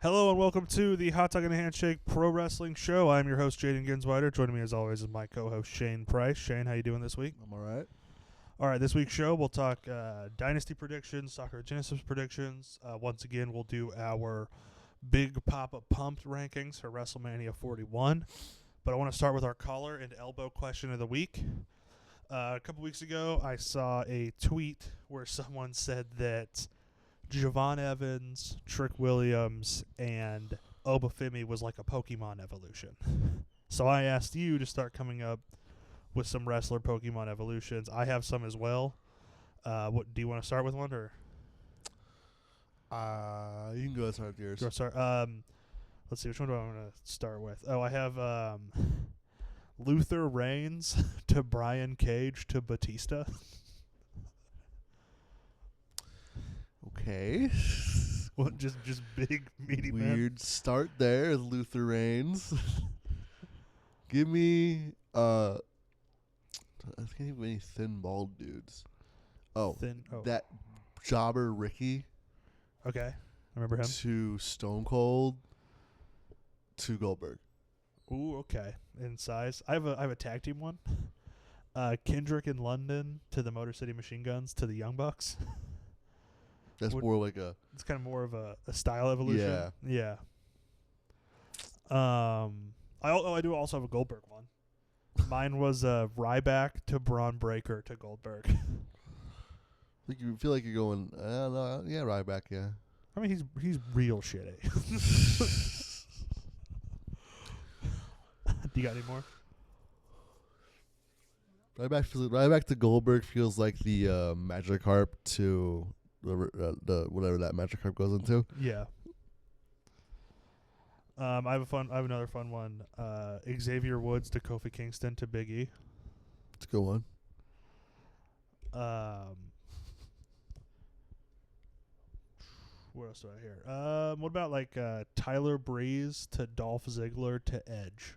Hello and welcome to the Hot Dog and Handshake Pro Wrestling Show. I'm your host, Jayden Ginsweider. Joining me as always is my co-host, Shane Price. Shane, how you doing this week? I'm all right. All right, this week's show, we'll talk Dynasty predictions, Sakura Genesis predictions. Once again, we'll do our Big Papa Pumped rankings for Wrestlemania 41. But I want to start with our collar and elbow question of the week. A couple weeks ago, I saw a tweet where someone said that Javon Evans, Trick Williams, and Obafemi was like a Pokemon evolution. So I asked you to start coming up with some wrestler Pokemon evolutions. I have some as well. What do you want to start with one or? You can go and start with yours. Do you want to start? Let's see, which one do I want to start with? Oh, I have Luther Reigns to Brian Cage to Batista. Okay. What? Just big meaty man. Weird start there with Luther Reigns. Give me I can't think of any thin bald dudes. That jobber Ricky Okay, I remember him. to Stone Cold to Goldberg. Ooh, okay. In size, I have a tag team one. Kendrick in London to the Motor City Machine Guns to the Young Bucks. That's more like a. It's kind of more of a style evolution. Yeah. I do also have a Goldberg one. Mine was Ryback to Braun Breaker to Goldberg. Like you feel like you're going. I don't know. Yeah, Ryback. Yeah. I mean, he's real shitty. Do you got any more? Ryback to Goldberg feels like the Magikarp to the whatever that Magikarp goes into. Yeah. I have another fun one. Xavier Woods to Kofi Kingston to Big E. It's a good one. What else do I hear? What about like Tyler Breeze to Dolph Ziggler to Edge?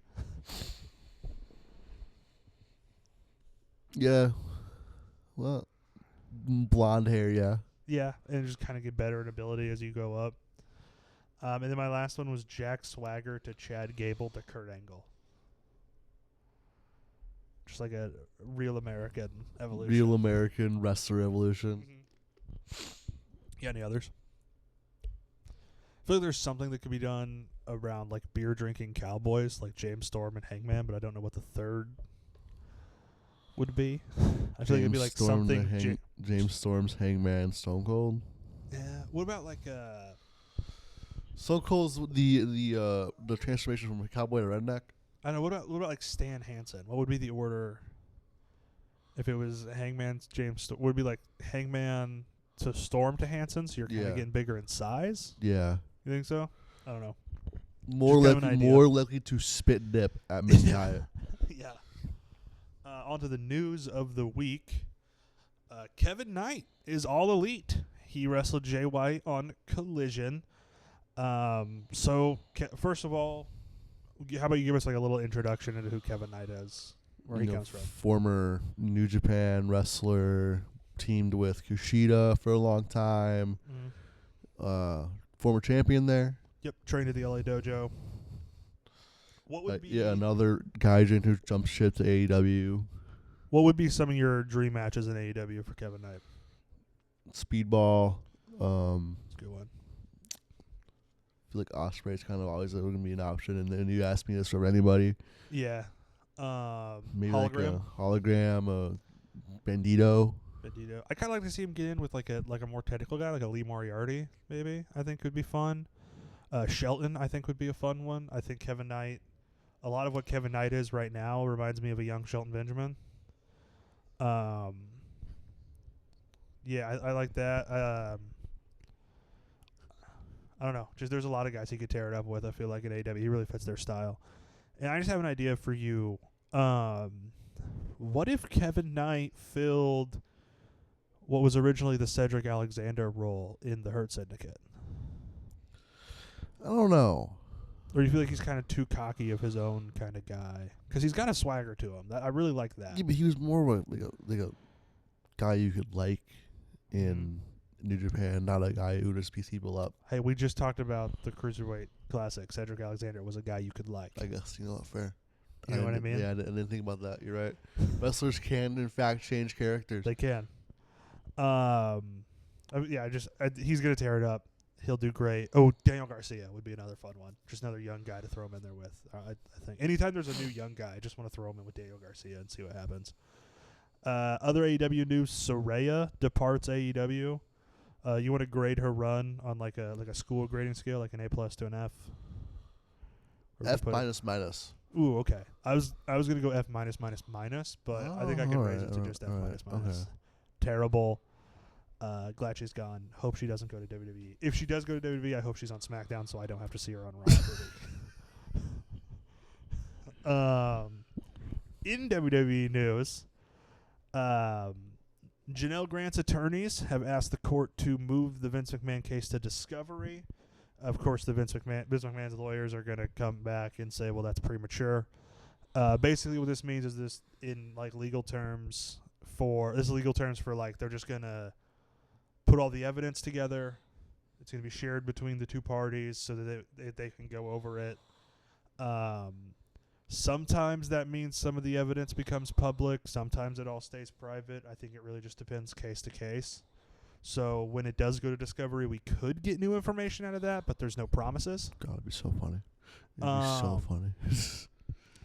Yeah. Well, blonde hair, yeah. Yeah, and just kind of get better in ability as you go up. And then my last one was Jack Swagger to Chad Gable to Kurt Angle. Just like a real American evolution. Real American wrestler evolution. Mm-hmm. Yeah, any others? I feel like there's something that could be done around like beer drinking cowboys, like James Storm and Hangman, but I don't know what the third would be. I feel like it'd be like Storm something. James Storm's Hangman, Stone Cold. Yeah. What about like Stone Cold's the transformation from a cowboy to redneck. I know. What about like Stan Hansen? What would be the order if it was Hangman, James? Would it be like Hangman to Storm to Hansen? So you're kind of getting bigger in size. Yeah. You think so? I don't know. More likely to spit dip at Missy Hyatt. Yeah. On to the news of the week. Kevin Knight is all elite. He wrestled Jay White on Collision. So first of all, how about you give us like a little introduction into who Kevin Knight is, where he comes from? Former New Japan wrestler, teamed with Kushida for a long time. Former champion there. Yep, trained at the LA Dojo. What would be another Gaijin who jumped ship to AEW. What would be some of your dream matches in AEW for Kevin Knight? Speedball. That's a good one. I feel like Ospreay's kind of always going to be an option, and then you ask me this for anybody. Yeah. Maybe hologram. Like a hologram, Bandito. I kind of like to see him get in with like a more technical guy, like a Lee Moriarty, maybe. I think could be fun. Shelton, I think, would be a fun one. I think Kevin Knight, a lot of what Kevin Knight is right now reminds me of a young Shelton Benjamin. Yeah, I like that. I don't know. Just there's a lot of guys he could tear it up with, I feel like, in AEW. He really fits their style. And I just have an idea for you. What if Kevin Knight filled what was originally the Cedric Alexander role in the Hurt Syndicate? I don't know. Or do you feel like he's kind of too cocky of his own kind of guy? Because he's got a swagger to him. I really like that. Yeah, but he was more of a guy you could like in New Japan, not a guy who just beats people up. Hey, we just talked about the Cruiserweight Classic. Cedric Alexander was a guy you could like. I guess, fair. You know what I mean? Yeah, I didn't think about that. You're right. Wrestlers can, in fact, change characters. They can. He's going to tear it up. He'll do great. Oh, Daniel Garcia would be another fun one. Just another young guy to throw him in there with. I think anytime there's a new young guy, I just want to throw him in with Daniel Garcia and see what happens. Other AEW news: Soraya departs AEW. You want to grade her run on like a school grading scale, like an A+ to an F? F minus. Ooh, okay. I was gonna go F minus, but I think I can raise it to just F minus. Okay. Terrible. Glad she's gone. Hope she doesn't go to WWE. If she does go to WWE, I hope she's on SmackDown so I don't have to see her on Raw. In WWE news, Janelle Grant's attorneys have asked the court to move the Vince McMahon case to Discovery. Of course, Vince McMahon's lawyers are going to come back and say, well, that's premature. Basically, what this means is this in like legal terms for like they're just going to put all the evidence together. It's going to be shared between the two parties so that they can go over it. Sometimes that means some of the evidence becomes public. Sometimes it all stays private. I think it really just depends case to case. So when it does go to Discovery, we could get new information out of that, but there's no promises. God, it'd be so funny. It'd be so funny.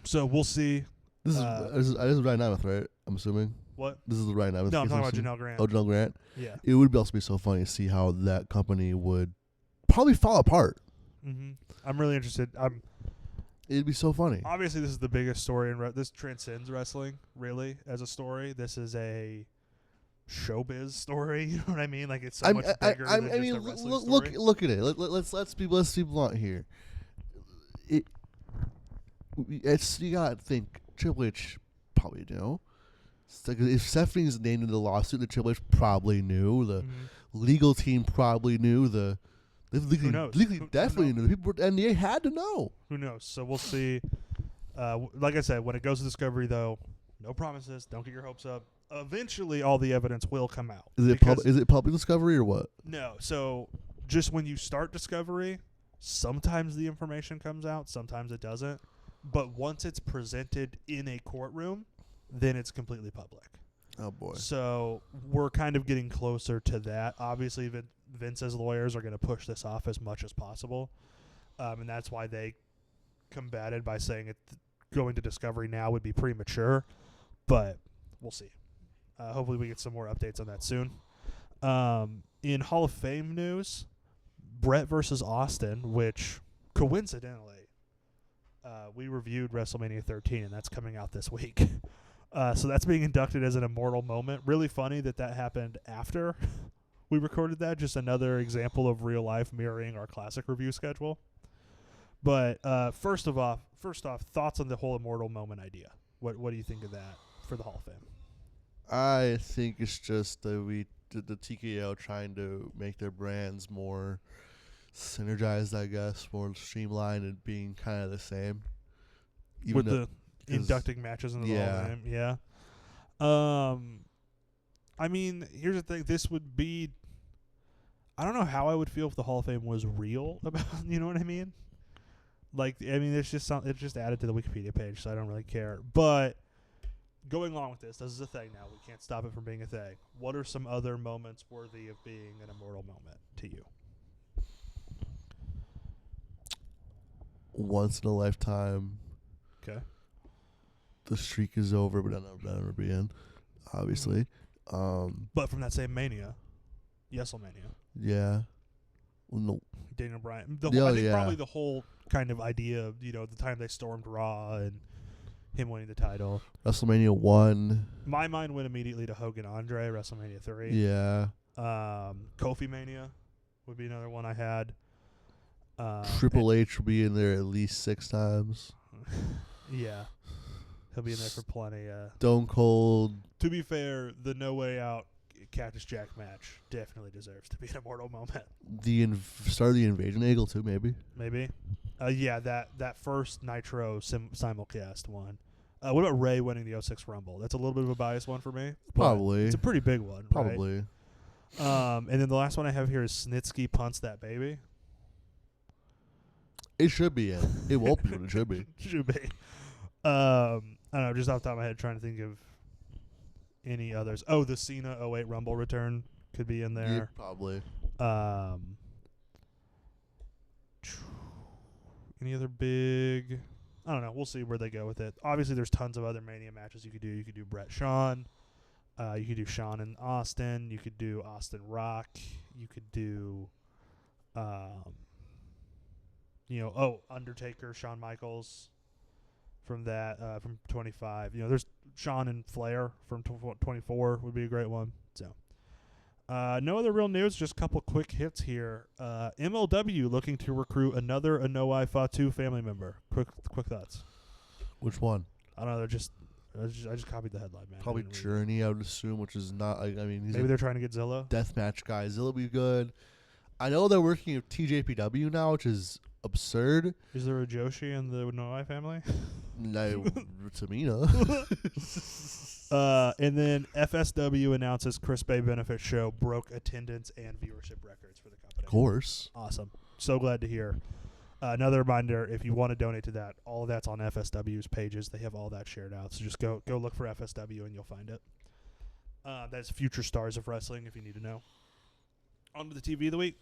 So we'll see. This is Ryan Namath, right? I'm assuming. What? This is the Ryan Namath. No, I'm talking about Janelle Grant. Oh, Janelle Grant? Yeah. It would also be so funny to see how that company would probably fall apart. Mm-hmm. I'm really interested. It'd be so funny. Obviously, this is the biggest story in this transcends wrestling, really, as a story. This is a showbiz story. You know what I mean? Like it's so much bigger than just a wrestling story. Look at it. Let's be blunt here. It's you gotta think Triple H probably knew. Like if Stephanie's named in the lawsuit, the Triple H probably knew. The legal team probably knew. The legally definitely knew. The people and they had to know. Who knows? So we'll see. Like I said, when it goes to Discovery, though, no promises. Don't get your hopes up. Eventually, all the evidence will come out. Is it public Discovery or what? No. So just when you start Discovery, sometimes the information comes out, sometimes it doesn't. But once it's presented in a courtroom, then it's completely public. Oh, boy. So we're kind of getting closer to that. Obviously, Vince's lawyers are going to push this off as much as possible. And that's why they combated by saying going to Discovery now would be premature. But we'll see. Hopefully we get some more updates on that soon. In Hall of Fame news, Brett versus Austin, which coincidentally, we reviewed WrestleMania 13, and that's coming out this week. So that's being inducted as an immortal moment. Really funny that happened after we recorded that. Just another example of real life mirroring our classic review schedule. But first off, thoughts on the whole immortal moment idea. What do you think of that for the Hall of Fame? I think it's just the TKO trying to make their brands more synergized, I guess, more streamlined and being kind of the same. With the inducting matches in the Hall of Fame, yeah. I mean, here's the thing. This would be... I don't know how I would feel if the Hall of Fame was real about... You know what I mean? Like, I mean, it's just added to the Wikipedia page, so I don't really care. But going along with this is a thing now. We can't stop it from being a thing. What are some other moments worthy of being an immortal moment to you? Once in a lifetime. Okay. The streak is over, but I'll never be in, obviously. But from that same Mania, WrestleMania. Yeah. Well, no. Daniel Bryan. I think probably the whole kind of idea of, the time they stormed Raw and him winning the title. WrestleMania 1. My mind went immediately to Hogan Andre, WrestleMania 3. Yeah. Kofi Mania would be another one I had. Triple H will be in there at least 6 times. Yeah. He'll be in there for plenty. Stone Cold. To be fair, the No Way Out Cactus Jack match definitely deserves to be an immortal moment. The start of the Invasion Angle, too, maybe. Maybe. Yeah, that first Nitro simulcast one. What about Ray winning the 06 Rumble? That's a little bit of a biased one for me. Probably. It's a pretty big one. Probably. And then the last one I have here is Snitsky punts that baby. It should be in. It won't be, but it should be. Should be. I don't know, just off the top of my head, trying to think of any others. Oh, the Cena 08 Rumble return could be in there. Yeah, probably. Any other big... I don't know. We'll see where they go with it. Obviously, there's tons of other Mania matches you could do. You could do Brett Shawn. You could do Shawn and Austin. You could do Austin Rock. You could do... Undertaker, Shawn Michaels from that, from 25. There's Shawn and Flair from 24 would be a great one. So, no other real news, just a couple quick hits here. MLW looking to recruit another Anoa'i Fatu family member. Quick thoughts. Which one? I don't know. I just copied the headline, man. Probably Journey, I would assume, which is not. Maybe they're trying to get Zilla. Deathmatch guy. Zilla would be good. I know they're working with TJPW now, which is absurd. Is there a Joshi in the Anoa'i family? No, Tamina. And then FSW announces Chris Bay Benefit Show broke attendance and viewership records for the company. Of course. Awesome. So glad to hear. Another reminder, if you want to donate to that, all of that's on FSW's pages. They have all that shared out. So just go look for FSW and you'll find it. That's Future Stars of Wrestling if you need to know. On to the TV of the week.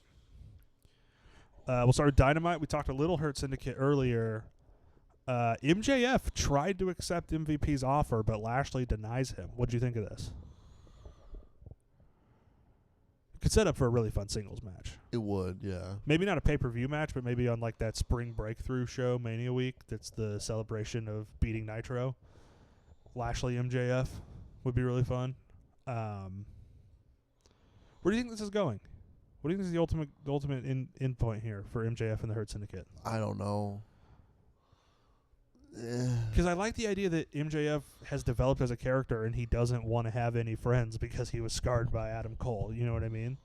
We'll start with Dynamite. We talked a little Hurt Syndicate earlier. MJF tried to accept MVP's offer, but Lashley denies him. What do you think of this? It could set up for a really fun singles match. It would, yeah. Maybe not a pay-per-view match, but maybe on like that spring breakthrough show, Mania Week, that's the celebration of beating Nitro. Lashley MJF would be really fun. Where do you think this is going? What do you think is the ultimate end point here for MJF and the Hurt Syndicate? I don't know. Because I like the idea that MJF has developed as a character and he doesn't want to have any friends because he was scarred by Adam Cole. You know what I mean?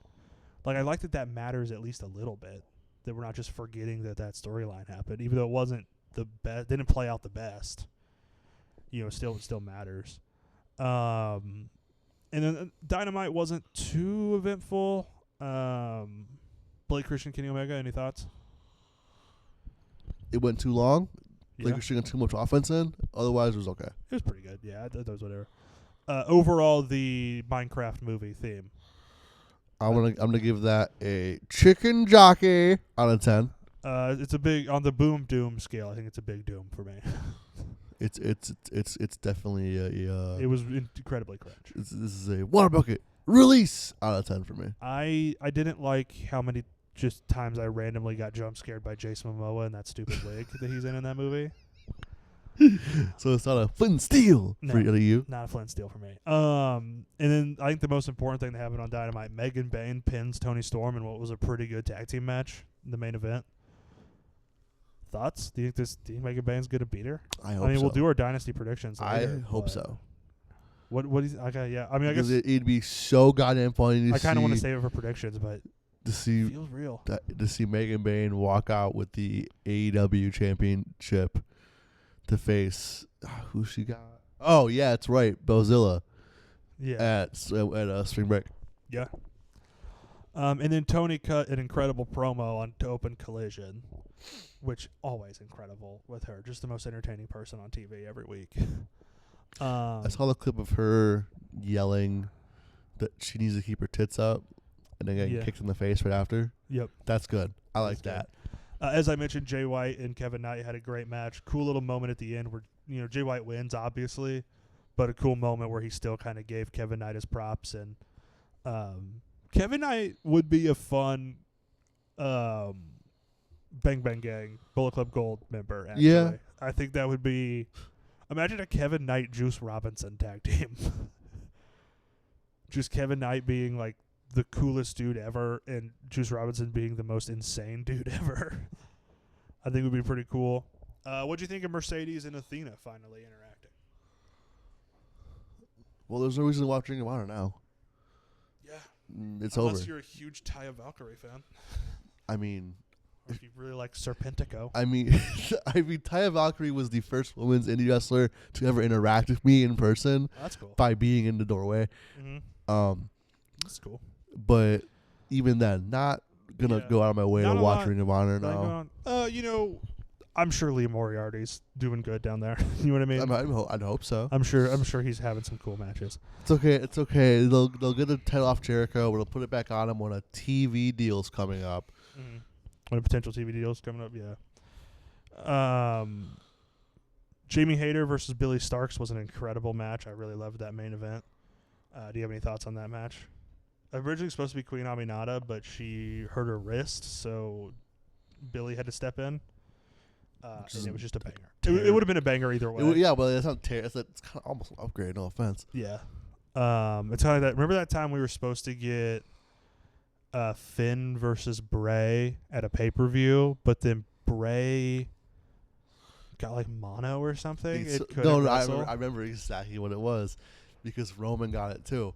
Like, I like that matters at least a little bit. That we're not just forgetting that storyline happened. Even though it wasn't the best, didn't play out the best. It still matters. And then Dynamite wasn't too eventful. Blake Christian, Kenny Omega, any thoughts? It went too long. Yeah. Like you're too much offense in. Otherwise, it was okay. It was pretty good. Yeah, I thought it was whatever. Overall, the Minecraft movie theme. I'm gonna give that a chicken jockey out of 10. It's a big on the boom doom scale. I think it's a big doom for me. It's definitely a. It was incredibly cringe. This is a water bucket release out of 10 for me. I didn't like how many just times I randomly got jump scared by Jason Momoa in that stupid wig that he's in that movie. So it's not a Flint and Steel for you. Not a Flint and Steel for me. And then I think the most important thing that happened on Dynamite, Megan Bayne pins Toni Storm in what was a pretty good tag team match in the main event. Thoughts? Do you think Megan Bayne's going to beat her? I hope so. We'll do our Dynasty predictions later. I hope so. What is okay, yeah. I mean, because I guess it'd be so goddamn funny to I kind of want to save it for predictions, but to see it feels real. To see Megan Bayne walk out with the AEW championship to face who she got. Oh yeah, that's right, Bozilla. Yeah. At Spring Break. Yeah. And then Tony cut an incredible promo on To Open Collision, which always incredible with her. Just the most entertaining person on TV every week. I saw the clip of her yelling that she needs to keep her tits up and then getting kicked in the face right after. Yep. That's good. I like that. As I mentioned, Jay White and Kevin Knight had a great match. Cool little moment at the end where, Jay White wins, obviously, but a cool moment where he still kind of gave Kevin Knight his props. And Kevin Knight would be a fun Bang Bang Gang, Bullet Club Gold member, actually. Yeah. I think that would be... Imagine a Kevin Knight, Juice Robinson tag team. Just Kevin Knight being like the coolest dude ever and Juice Robinson being the most insane dude ever. I think it would be pretty cool. What'd you think of Mercedes and Athena finally interacting? Well, there's no reason to watch Ring of Honor now. Yeah. It's Unless over. Unless you're a huge Taya Valkyrie fan. I mean... Or if you really like Serpentico. I mean, Taya Valkyrie was the first women's indie wrestler to ever interact with me in person. Oh, that's cool. By being in the doorway. Mm-hmm. That's cool. but even then, not gonna go out of my way to watch Ring of Honor now. I'm sure Lee Moriarty's doing good down there. You know what I mean? I'd hope so. I'm sure he's having some cool matches. It's okay. They'll get the title off Jericho, but they'll put it back on him when a TV deal's coming up. Mm-hmm. When a potential TV deal's coming up, yeah. Jamie Hayter versus Billy Starks was an incredible match. I really loved that main event. Do you have any thoughts on that match? Originally supposed to be Queen Aminata, but she hurt her wrist, so Billy had to step in. And it was just a banger. It would have been a banger either way. But it's not it's kind of almost an upgrade. No offense. Yeah. It's kind of that. Remember that time we were supposed to get Finn versus Bray at a pay-per-view, but then Bray got like mono or something. I remember exactly what it was because Roman got it too.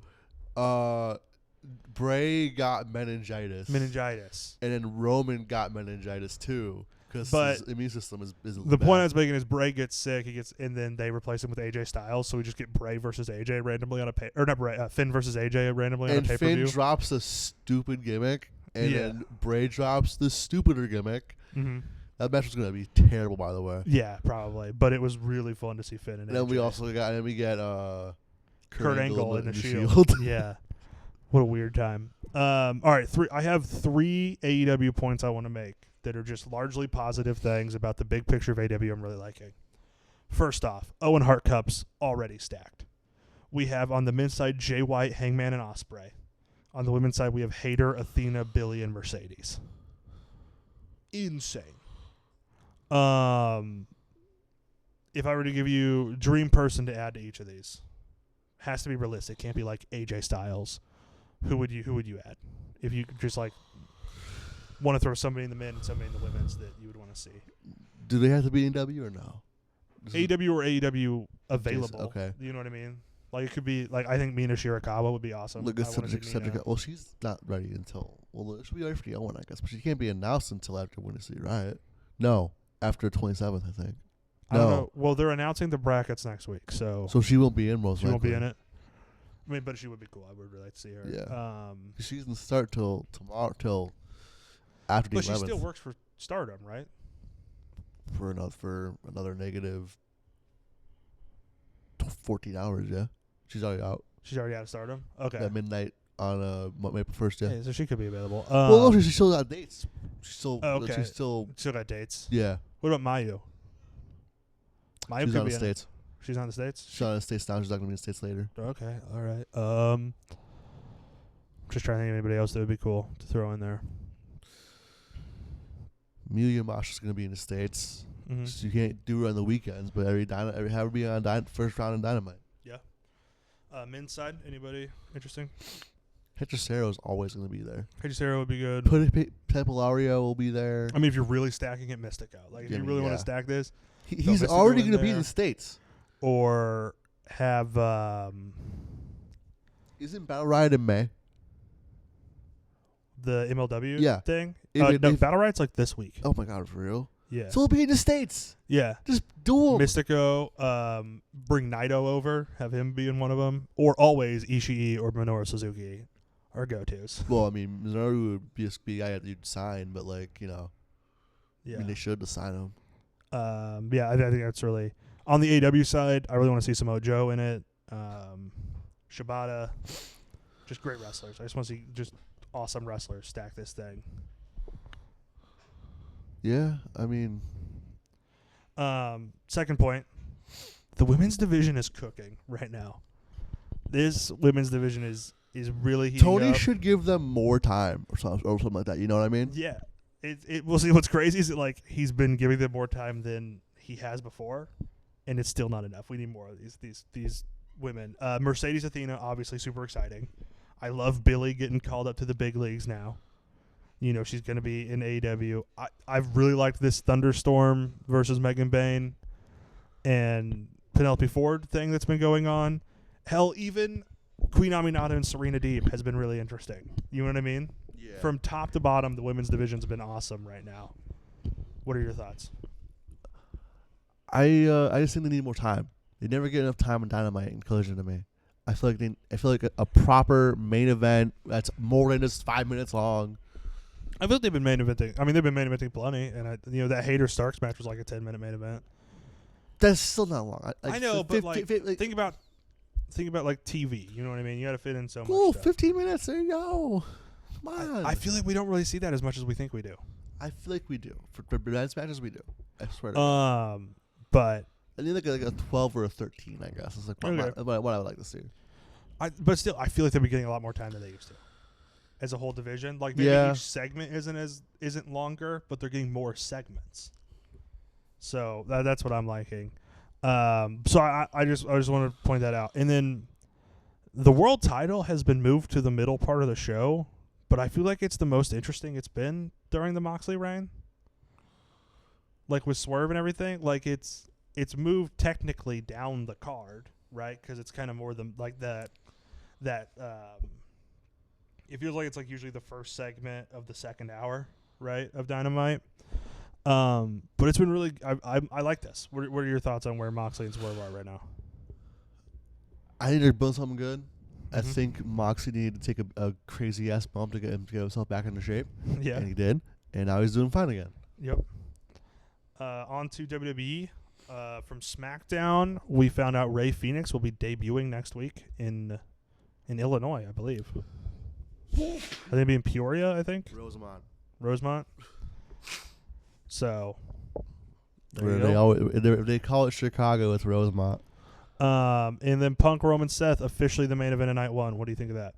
Bray got meningitis, and then Roman got meningitis too. Because his immune system is the point I was making is Bray gets sick, and then they replace him with AJ Styles, so we just get Bray versus AJ randomly on Finn versus AJ randomly on a pay per view. And Finn drops a stupid gimmick, and then Bray drops the stupider gimmick. Mm-hmm. That match was gonna be terrible, by the way. Yeah, probably, but it was really fun to see Finn and then AJ. we get Kurt Angle in the Shield. Yeah, what a weird time. All right, I have 3 AEW points I want to make that are just largely positive things about the big picture of AEW I'm really liking. First off, Owen Hart Cups already stacked. We have on the men's side Jay White, Hangman, and Ospreay. On the women's side, we have Hayter, Athena, Billy, and Mercedes. Insane. If I were to give you dream person to add to each of these, has to be realistic. Can't be like AJ Styles. Who would you add? If you just like want to throw somebody in the men and somebody in the women's that you would want to see. Do they have to be in W or no? AEW or AEW available. Okay. You know what I mean? Like it could be like I think Mina Shirakawa would be awesome. Well, she's not ready until she'll be ready for the Owen, I guess, but she can't be announced until after Wednesday, right? No, after 27th, I think. I don't know. Well, they're announcing the brackets next week, so she won't be in most likely. She won't be in it. I mean, but she would be cool. I would really like to see her. Yeah. She doesn't start till tomorrow, till after the 11th. But she still works for Stardom, right? For another negative 14 hours, yeah. She's already out. She's already out of Stardom? Okay. At midnight on April 1st, yeah. Okay, so she could be available. No, she still got dates. She's still got dates? Yeah. What about Mayu? Mayu she's on the States. She's on the States? She's on the States now. She's not going to be in the States later. Okay, all right. Just trying to think of anybody else that would be cool to throw in there. Amelia Mosh is going to be in the States. Mm-hmm. So you can't do her on the weekends, but have her be on first round in Dynamite. Yeah. Men's side, anybody interesting? Hechicero is always going to be there. Hechicero would be good. Pepolario will be there. I mean, if you're really stacking it, Mystico. Like, if you really want to stack this. He's already going to be in the States. Or have... Isn't Battle Riot in May? The MLW thing? No, Battle Riot's like this week. Oh, my God, for real? Yeah. So he'll be in the States. Yeah. Just do them. Mystico, bring Naito over, have him be in one of them. Or always Ishii or Minoru Suzuki are go-tos. Well, I mean, Minoru would be a guy that you'd sign, but, like, Yeah. I mean, they should sign him. Yeah, I think that's really... On the AW side, I really want to see Samoa Joe in it. Shibata. Just great wrestlers. I just want to see just awesome wrestlers stack this thing. Yeah, I mean... Second point. The women's division is cooking right now. This women's division is really heating Tony up. should give them more time or something like that. You know what I mean? Yeah. We'll see. What's crazy is that, like, he's been giving them more time than he has before, and it's still not enough. We need more of these women. Mercedes Athena, obviously super exciting. I love Billy getting called up to the big leagues now. You know, she's going to be in AEW. I've really liked this Thunderstorm versus Megan Bayne and Penelope Ford thing that's been going on. Hell, even Queen Aminata and Serena Deeb has been really interesting. You know what I mean? Yeah. From top to bottom, the women's division's been awesome right now. What are your thoughts? I just think they need more time. They never get enough time in Dynamite and Collision to me. I feel like a proper main event that's more than just 5 minutes long. I feel like they've been main eventing. I mean, they've been main eventing plenty, and that Hader Starks match was like a 10-minute main event. That's still not long. I know, but think about like TV. You know what I mean? You got to fit in so much. Cool, 15 minutes. There you go. Come on. I feel like we don't really see that as much as we think we do. I feel like we do for men's matches. We do. I swear to God. But I think like a 12 or a 13. I guess it's like what I would like to see. But still, I feel like they'll be getting a lot more time than they used to. As a whole division, like maybe each segment isn't longer, but they're getting more segments. So that's what I'm liking. So I just want to point that out. And then the world title has been moved to the middle part of the show, but I feel like it's the most interesting it's been during the Moxley reign. Like with Swerve and everything, like it's moved technically down the card, right? Because it's kind of more like that. It feels like it's like usually the first segment of the second hour, right, of Dynamite. But it's been really. I like this. What are your thoughts on where Moxley and Swerve are right now? I think they're both something good. Mm-hmm. I think Moxley needed to take a crazy ass bump to get himself back into shape. Yeah, and he did, and now he's doing fine again. Yep. On to WWE. From SmackDown, we found out Rey Fenix will be debuting next week in Illinois, I believe. I think it'll be in Peoria, I think. Rosemont. So, if they call it Chicago, it's Rosemont. And then Punk Roman Seth officially the main event of night one. What do you think of that?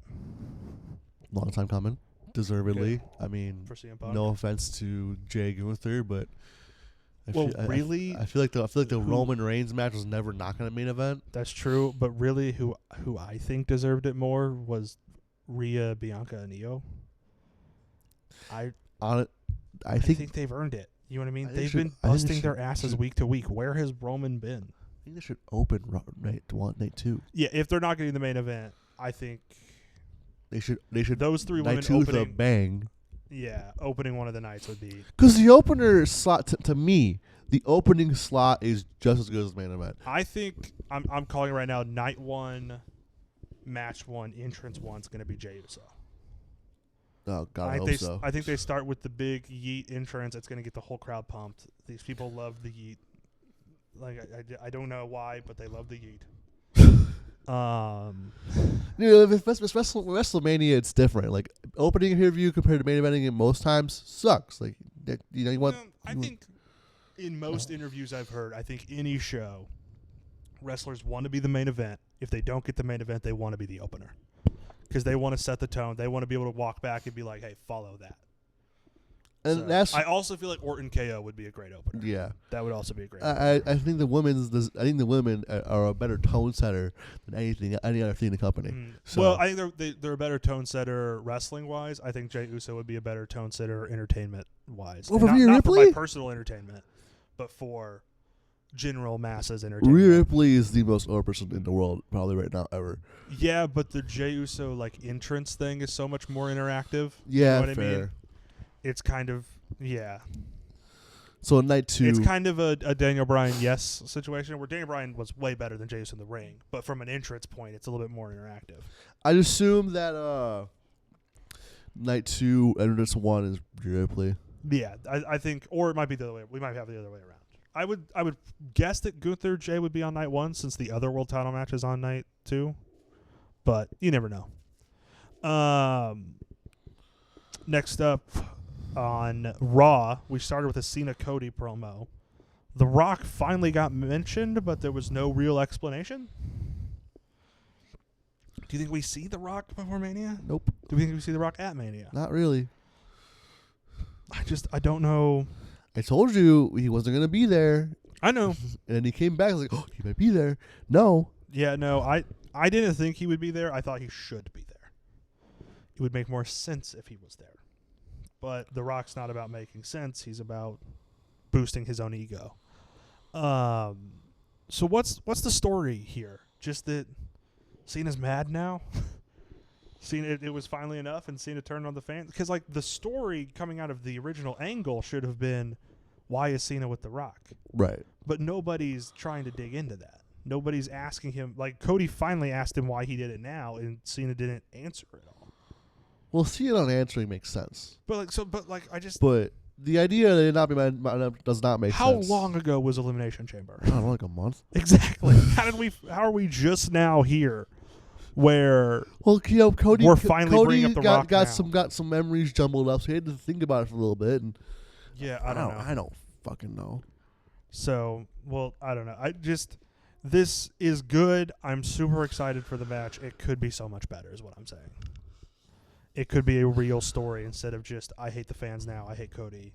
Long time coming, deservedly. Good. I mean, for CM Punk. No offense to Jay Gunther, but I feel like the Roman Reigns match was never not going to main event. That's true, but really, who I think deserved it more was Rhea, Bianca, and Io. I think they've earned it. You know what I mean? They've been busting their asses week to week. Where has Roman been? I think they should open night 2. Yeah, if they're not getting the main event, I think they should. Those three women opening with a bang. Yeah, opening one of the nights would be because the opener slot to me, the opening slot is just as good as the main event. I think I'm calling it right now. Night 1, match 1, entrance 1 is going to be Jey Uso. Oh God, I hope so. I think they start with the big yeet entrance. It's going to get the whole crowd pumped. These people love the yeet. Like I don't know why, but they love the yeet. If WrestleMania, it's different. Like opening interview compared to main eventing, most times sucks. Like you want. I think in most interviews I've heard, I think any show, wrestlers want to be the main event. If they don't get the main event, they want to be the opener. Because they want to set the tone. They want to be able to walk back and be like, hey, follow that. And I also feel like Orton KO would be a great opener. Yeah. That would also be a great opener. I think the women are a better tone setter than any other thing in the company. So. Well, I think they're a better tone setter wrestling-wise. I think Jey Uso would be a better tone setter entertainment-wise. Over Rhea Ripley? Not for my personal entertainment, but for general masses entertainment. Rhea Ripley is the most over person in the world probably right now ever. Yeah, but the Jey Uso entrance thing is so much more interactive. Yeah, you know what fair. I mean? It's kind of So night 2, it's kind of a Daniel Bryan situation where Daniel Bryan was way better than Jey Uso in the ring, but from an entrance point, it's a little bit more interactive. I'd assume that night 2 entrance 1 is Rhea Ripley. Yeah, I think, or it might be the other way. We might have the other way around. I would guess that Gunther Jay would be on night 1 since the other world title match is on night 2, but you never know. Next up on Raw, we started with a Cena Cody promo. The Rock finally got mentioned, but there was no real explanation. Do you think we see The Rock before Mania? Nope. Do we think we see The Rock at Mania? Not really. I don't know. I told you he wasn't going to be there. I know. And then he came back. I was like, oh, he might be there. No. Yeah, no. I didn't think he would be there. I thought he should be there. It would make more sense if he was there. But The Rock's not about making sense. He's about boosting his own ego. So what's the story here? Just that Cena's mad now? Cena, it was finally enough, and Cena turned on the fans? Because the story coming out of the original angle should have been, why is Cena with The Rock? Right. But nobody's trying to dig into that. Nobody's asking him. Like, Cody finally asked him why he did it now, and Cena didn't answer it all. Well, Cena not answering makes sense. But the idea that it not be does not make sense. How long ago was Elimination Chamber? I don't know, like a month. Exactly. How are we just now here? Where Cody, we're finally bringing up the Rock got some memories jumbled up, so he had to think about it for a little bit. And yeah, I don't know. I don't fucking know. So, I don't know. This is good. I'm super excited for the match. It could be so much better, is what I'm saying. It could be a real story instead of just I hate the fans now, I hate Cody,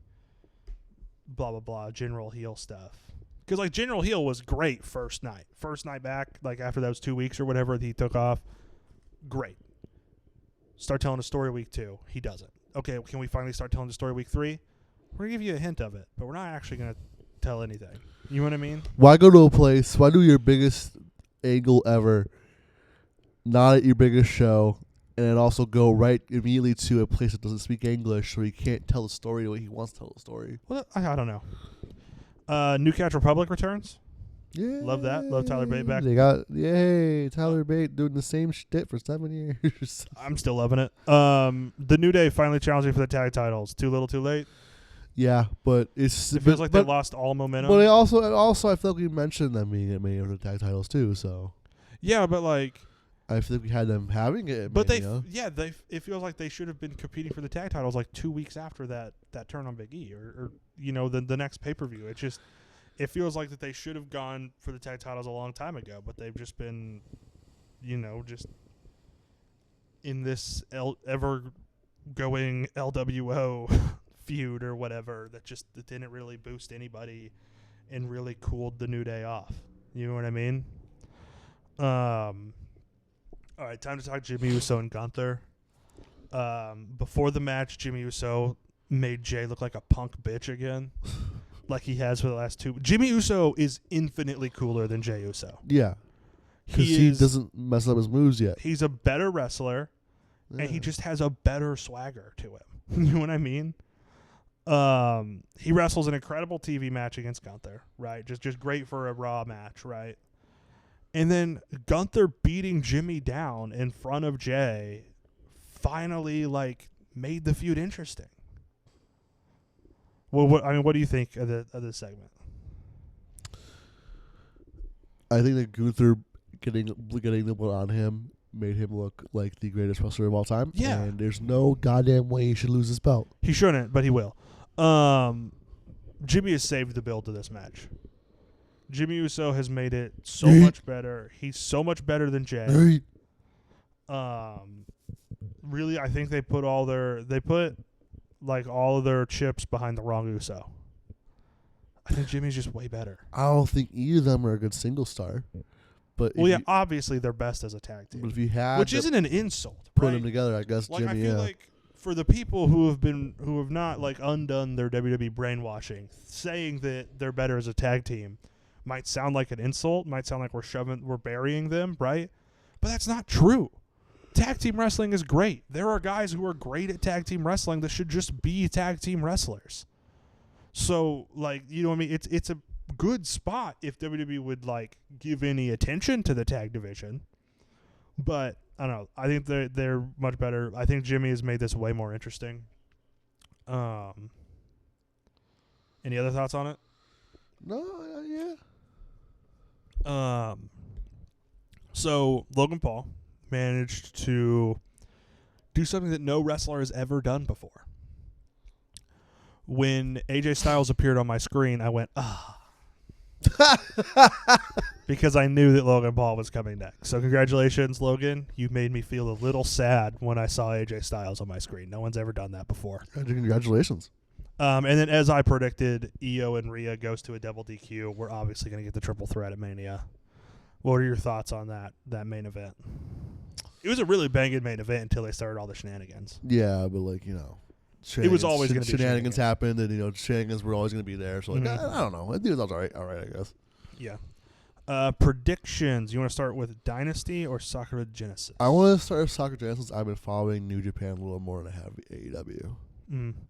blah blah blah, general heel stuff. Because, like, General Heel was great first night. First night back, like, after those 2 weeks or whatever that he took off, great. Start telling a story week 2. He doesn't. Okay, can we finally start telling the story week 3? We're going to give you a hint of it, but we're not actually going to tell anything. You know what I mean? Why go to a place, why do your biggest angle ever not at your biggest show, and then also go right immediately to a place that doesn't speak English so he can't tell the story the way he wants to tell the story? Well, I don't know. New Catch Republic returns. Yeah. Love that. Love Tyler Bate back. They got, Tyler Bate doing the same shit for 7 years. I'm still loving it. The New Day finally challenging for the tag titles. Too little, too late. Yeah, but it feels like they lost all momentum. But they also I feel like we mentioned them being at Mania for the tag titles too. So yeah, but like I feel like we had them having it. But it feels like they should have been competing for the tag titles like 2 weeks after that turn on Big E or the next pay-per-view. It feels like that they should have gone for the tag titles a long time ago, but they've just been, just in this ever-going LWO feud or whatever that didn't really boost anybody and really cooled the New Day off. You know what I mean? All right, time to talk Jimmy Uso and Gunther. Before the match, Jimmy Uso made Jay look like a punk bitch again, like he has for the last 2. Jimmy Uso is infinitely cooler than Jay Uso. Yeah, because he doesn't mess up his moves yet. He's a better wrestler, and he just has a better swagger to him. You know what I mean? He wrestles an incredible TV match against Gunther, right? Just great for a Raw match, right? And then Gunther beating Jimmy down in front of Jay finally made the feud interesting. Well, what do you think of this segment? I think that Gunther getting the one on him made him look like the greatest wrestler of all time. Yeah. And there's no goddamn way he should lose his belt. He shouldn't, but he will. Jimmy has saved the build to this match. Jimmy Uso has made it so much better. He's so much better than Jay. Really, I think they put all of their chips behind the wrong Uso. I think Jimmy's just way better. I don't think either of them are a good single star. But obviously they're best as a tag team. But if you had which isn't an insult. Put them together, I guess Jimmy. I feel like for the people who have not undone their WWE brainwashing, saying that they're better as a tag team might sound like an insult, might sound like we're burying them, right? But that's not true. Tag team wrestling is great. There are guys who are great at tag team wrestling that should just be tag team wrestlers. So, you know what I mean? It's a good spot if WWE would, give any attention to the tag division. But, I don't know. I think they're much better. I think Jimmy has made this way more interesting. Any other thoughts on it? No, yeah. So Logan Paul managed to do something that no wrestler has ever done before. When AJ Styles appeared on my screen, I went, because I knew that Logan Paul was coming next. So congratulations, Logan. You made me feel a little sad when I saw AJ Styles on my screen. No one's ever done that before. Congratulations. And then, as I predicted, Io and Rhea goes to a double DQ. We're obviously going to get the triple threat at Mania. What are your thoughts on that main event? It was a really banging main event until they started all the shenanigans. Yeah, but it was always going to be shenanigans happened, and shenanigans were always going to be there. So I don't know. I think it was all right, I guess. Yeah. Predictions. You want to start with Dynasty or Sakura Genesis? I want to start with Sakura Genesis. I've been following New Japan a little more than I have AEW.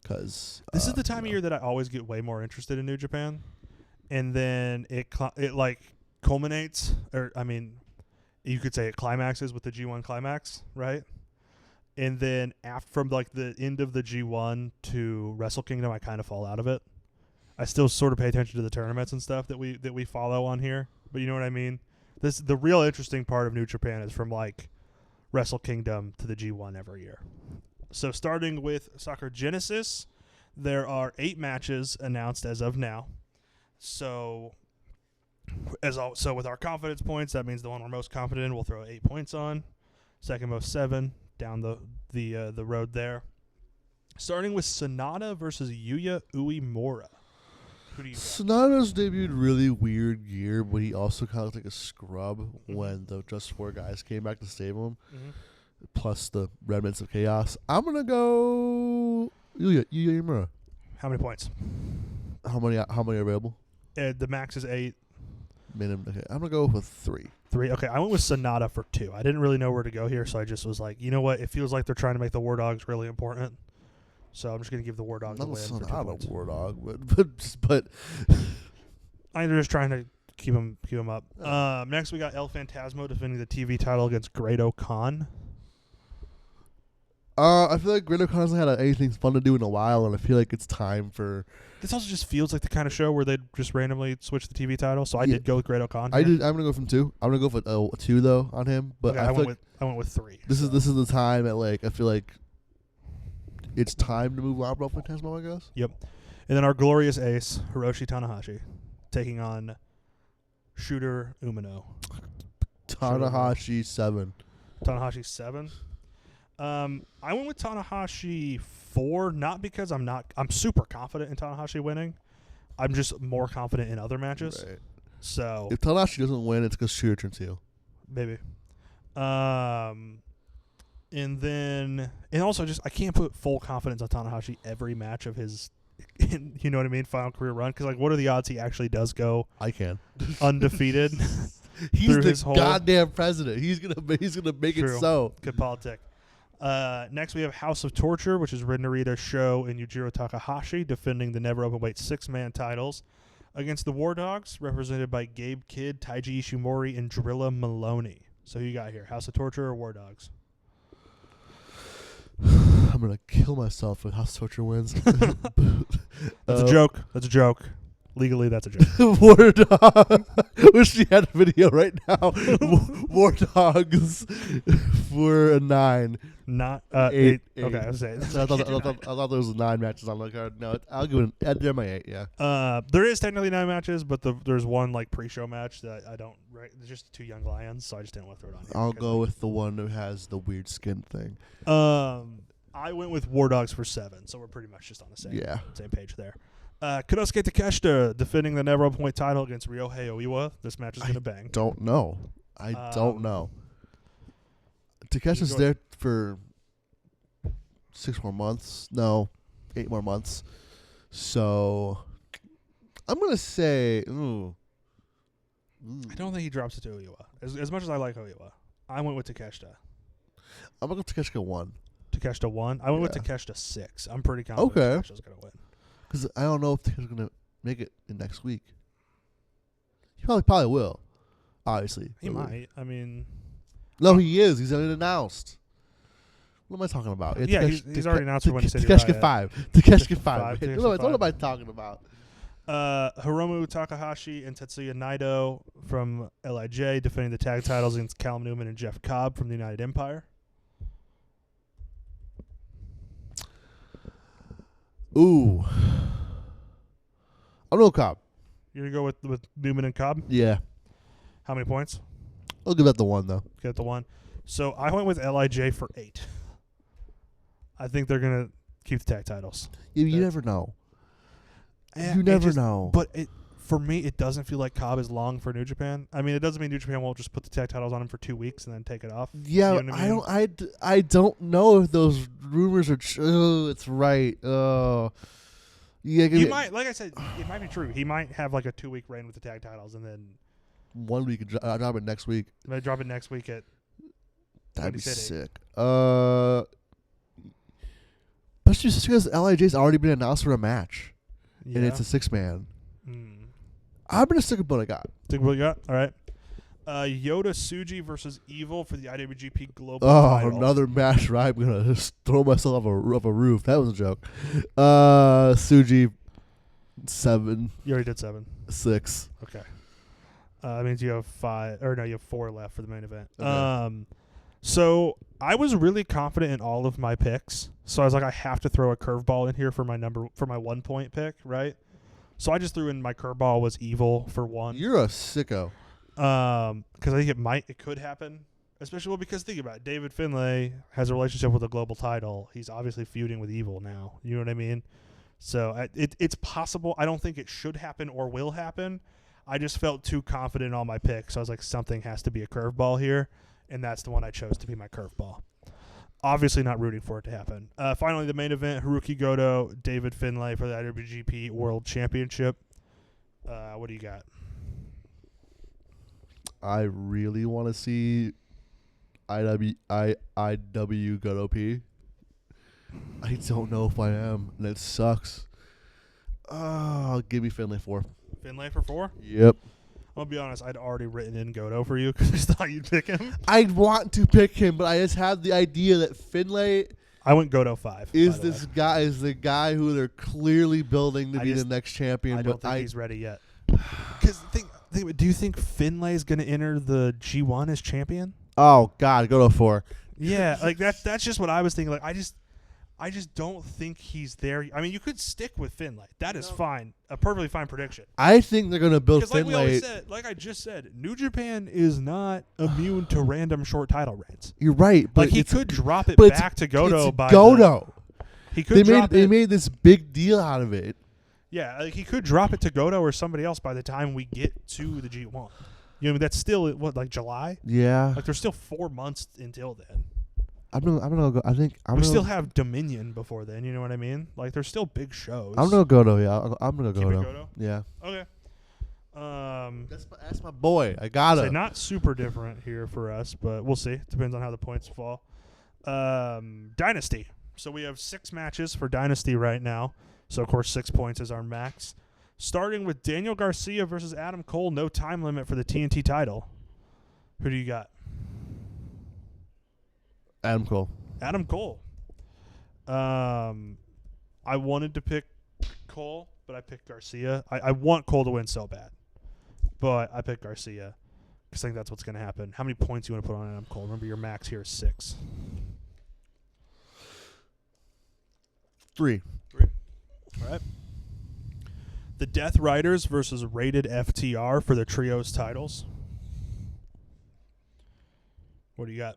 Because this is the time of year that I always get way more interested in New Japan, and then it culminates, or I mean, you could say it climaxes with the G1 climax, right? And then from like the end of the G1 to Wrestle Kingdom, I kind of fall out of it. I still sort of pay attention to the tournaments and stuff that we follow on here, but you know what I mean. The real interesting part of New Japan is from like Wrestle Kingdom to the G1 every year. So starting with Sakura Genesis, there are 8 matches announced as of now. So with our confidence points, that means the one we're most confident in, we'll throw 8 points on. Second most 7 down the road there. Starting with Sonata versus Yuya Uemura. Who do you got? Sonata's debuted really weird year, but he also kind of looked like a scrub when the Just 4 guys came back to save him. Mm-hmm. Plus the remnants of chaos. I'm gonna go Yuya Uemura. How many points? How many are available? The max is 8. Minimum. Okay, I'm gonna go with 3. 3. Okay, I went with Sonata for 2. I didn't really know where to go here, so I just was like, you know what? It feels like they're trying to make the War Dogs really important, so I'm just gonna give the War Dogs a win for 2 points. Not a War Dog, but I'm just trying to keep them up. Next, we got El Phantasmo defending the TV title against Great-O-Khan. I feel like Great-O-Khan hasn't had anything fun to do in a while, and I feel like it's time for... This also just feels like the kind of show where they'd just randomly switch the TV title, so I did go with Great-O-Khan. I'm going to go from 2. I'm going to go for 2, though, on him. But okay, I went with 3. This is the time that, like, I feel like it's time to move on from Phantasmo, I guess. Yep. And then our glorious ace, Hiroshi Tanahashi, taking on Shooter Umino. Tanahashi 7. Tanahashi 7. I went with Tanahashi 4, not because I'm super confident in Tanahashi winning. I'm just more confident in other matches. Right. So if Tanahashi doesn't win, it's because Shooter turns heel. Maybe. And also just I can't put full confidence on Tanahashi every match of his, you know what I mean, final career run. Because like, what are the odds he actually does go? I can undefeated. He's the goddamn president. He's gonna make True. it so. Good politic. Next, we have House of Torture, which is Ren Narita, Sho, and Yujiro Takahashi defending the never openweight 6-man titles against the War Dogs, represented by Gabe Kidd, Taiji Ishimori, and Drilla Maloney. So who you got here, House of Torture or War Dogs? I'm going to kill myself if House of Torture wins. That's a joke. That's a joke. Legally, that's a joke. War Dog. Wish we had a video right now. War Dogs for a 9. Not 8. Okay, I was saying. I thought there was 9 matches on the card. No, I'll give it. They're my 8. Yeah. There is technically 9 matches, but there's one like pre-show match that I don't. Right, there's just 2 young lions, so I just didn't want to throw it on here. I'll go with the one who has the weird skin thing. I went with War Dogs for 7, so we're pretty much just on the same page there. Kunosuke Takeshita defending the never openweight title against Ryohei Oiwa. This match is going to bang. I don't know. Takeshita's there for 6 more months. No, 8 more months. So I'm going to say... I don't think he drops it to Oiwa. As much as I like Oiwa, I went with Takeshita. I'm going to go Takeshita 1. Takeshita 1? I went with Takeshita 6. I'm pretty confident Takeshita's going to win. Because I don't know if Takeshita's going to make it in next week. He probably will, obviously. He might. I mean... No, he is. He's already announced. What am I talking about? Yeah, he's already announced for when he said Takeshita 5. Takeshita 5. What am I talking about? Hiromu Takahashi and Tetsuya Naito from LIJ defending the tag titles against Callum Newman and Jeff Cobb from the United Empire. Ooh. I'll go Cobb. You're going to go with Newman and Cobb? Yeah. How many points? I'll give that the 1, though. Get the 1. So I went with LIJ for 8. I think they're going to keep the tag titles. You never know. You never know. But for me, it doesn't feel like Cobb is long for New Japan. I mean, it doesn't mean New Japan won't just put the tag titles on him for 2 weeks and then take it off. Yeah, you know what I mean? I don't know if those rumors are true. It's right. Yeah, you might, like I said, it might be true. He might have like a 2-week reign with the tag titles and then 1 week, drop it next week. They drop it next week at... That'd be sick. Especially because LIJ's already been announced for a match. Yeah. And it's a 6-man. I'm going to stick with what I got. Stick with what you got? All right. Yoda Tsuji versus Evil for the IWGP Global title. Another match where I'm going to just throw myself off a roof. That was a joke. Tsuji, 7. You already did 7. 6. Okay. That means you have 5. Or no, you have 4 left for the main event. Okay. So I was really confident in all of my picks. So I was like, I have to throw a curveball in here for my 1 point pick, right? So I just threw in my curveball was Evil for 1. You're a sicko. Because I think it could happen, especially because think about it. David Finlay has a relationship with a global title. He's obviously feuding with Evil now. You know what I mean? So it's possible. I don't think it should happen or will happen. I just felt too confident in all my picks. So I was like, something has to be a curveball here, and that's the one I chose to be my curveball. Obviously not rooting for it to happen. Finally, the main event, Haruki Goto, David Finlay for the IWGP World Championship. What do you got? I really want to see IW Goto P. I don't know if I am, and it sucks. Give me Finlay 4. Finlay for 4? Yep. I'm going to be honest, I'd already written in Goto for you because I just thought you'd pick him. I'd want to pick him, but I just have the idea that Finlay I went Goto 5. is the guy who they're clearly building to be the next champion. I don't think he's ready yet. Because do you think Finlay's going to enter the G1 as champion? Oh God, Goto 4. Yeah, like that's just what I was thinking. Like I just don't think he's there. I mean, you could stick with Finlay. That is fine. A perfectly fine prediction. I think they're going to build Finlay. Like we always said, like I just said, New Japan is not immune to random short title reigns. You're right, but like he could drop it back to Goto by Goto. He could they made this big deal out of it. Yeah, like he could drop it to Goto or somebody else by the time we get to the G1. You know what I mean? That's still like July? Yeah. Like there's still 4 months until then. I'm gonna go. I think we still have Dominion before then. You know what I mean? Like there's still big shows. I'm gonna go Goto. Yeah, I'm gonna go Goto. Yeah. Okay. That's my boy. I got it. Not super different here for us, but we'll see. Depends on how the points fall. Dynasty. So we have 6 matches for Dynasty right now. So of course 6 points is our max. Starting with Daniel Garcia versus Adam Cole. No time limit for the TNT title. Who do you got? Adam Cole. Adam Cole. I wanted to pick Cole, but I picked Garcia. I want Cole to win so bad, but I picked Garcia because I think that's what's going to happen. How many points do you want to put on Adam Cole? Remember, your max here is 6. 3. All right. The Death Riders versus Rated FTR for the Trios titles. What do you got?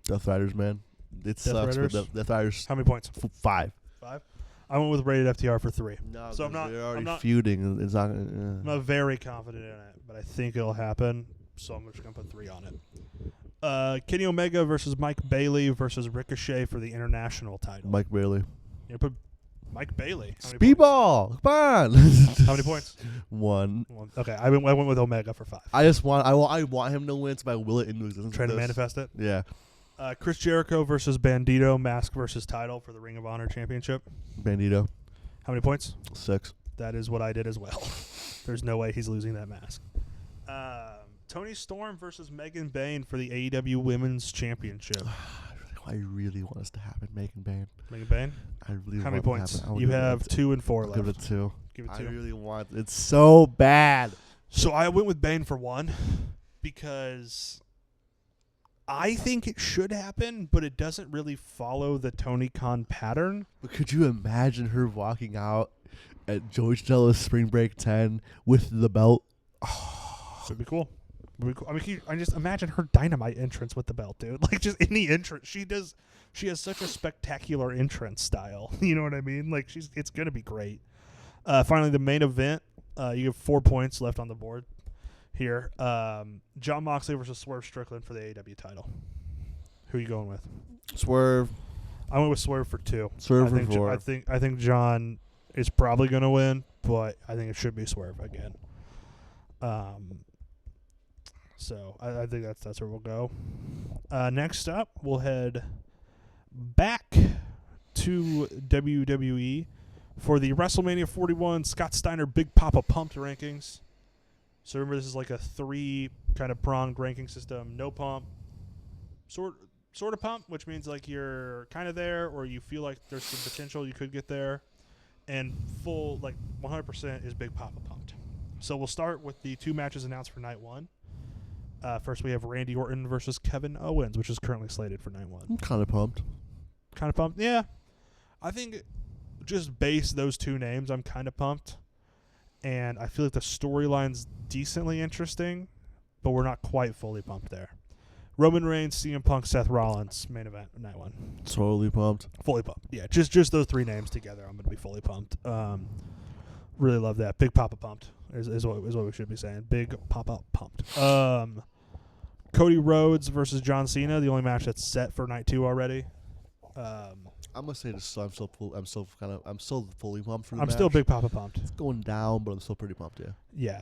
Death Riders, man. It sucks, but Death Riders. How many points? 5. 5? I went with Rated FTR for 3. No, so they're already feuding. It's not. I'm not very confident in it, but I think it'll happen. So I'm just gonna put 3 on it. Kenny Omega versus Mike Bailey versus Ricochet for the international title. Mike Bailey. You put Mike Bailey. Speedball. Come on. How many points? 1. Okay, I went with Omega for 5. I want him to win, so I will it into existence. Trying to manifest it. Yeah. Chris Jericho versus Bandito, mask versus title for the Ring of Honor Championship. Bandito. How many points? 6. That is what I did as well. There's no way he's losing that mask. Tony Storm versus Megan Bayne for the AEW Women's Championship. I really want this to happen, Megan Bayne. Megan Bayne? I really How want many points? You have 2 and 4 left. Give it 2. Give it 2. I really want it. It's so bad. So I went with Bayne for 1 because I think it should happen, but it doesn't really follow the Tony Khan pattern. But could you imagine her walking out at Joey Janela's Spring Break 10 with the belt? Oh, it'd be cool. I mean, I just imagine her Dynamite entrance with the belt, dude. Like, just any entrance. She has such a spectacular entrance style. You know what I mean? Like, it's going to be great. Finally, the main event. You have 4 points left on the board here. Jon Moxley versus Swerve Strickland for the AEW title. Who are you going with? Swerve. I went with Swerve for 2. Swerve for 4. I think John is probably going to win, but I think it should be Swerve again. So I think that's where we'll go. Next up, we'll head back to WWE For the WrestleMania 41 Scott Steiner Big Papa Pumped rankings. So remember, this is like a 3 kind of pronged ranking system. No pump, sort of pump, which means like you're kind of there, or you feel like there's some potential you could get there, and full, like 100% is Big Papa Pumped. So we'll start with the 2 matches announced for night 1. First, we have Randy Orton versus Kevin Owens, which is currently slated for night 1. I'm kind of pumped. Kind of pumped? Yeah. I think just base those 2 names, I'm kind of pumped. And I feel like the storyline's decently interesting, but we're not quite fully pumped there. Roman Reigns, CM Punk, Seth Rollins, main event, night 1. Totally pumped. Fully pumped. Yeah, just those 3 names together, I'm going to be fully pumped. Really love that. Big Papa Pumped is what we should be saying. Big Papa Pumped. Cody Rhodes versus John Cena, the only match that's set for night 2 already. I'm gonna say this. I'm still fully pumped for the I'm match. still Big Papa Pumped. It's going down, but I'm still pretty pumped. Yeah.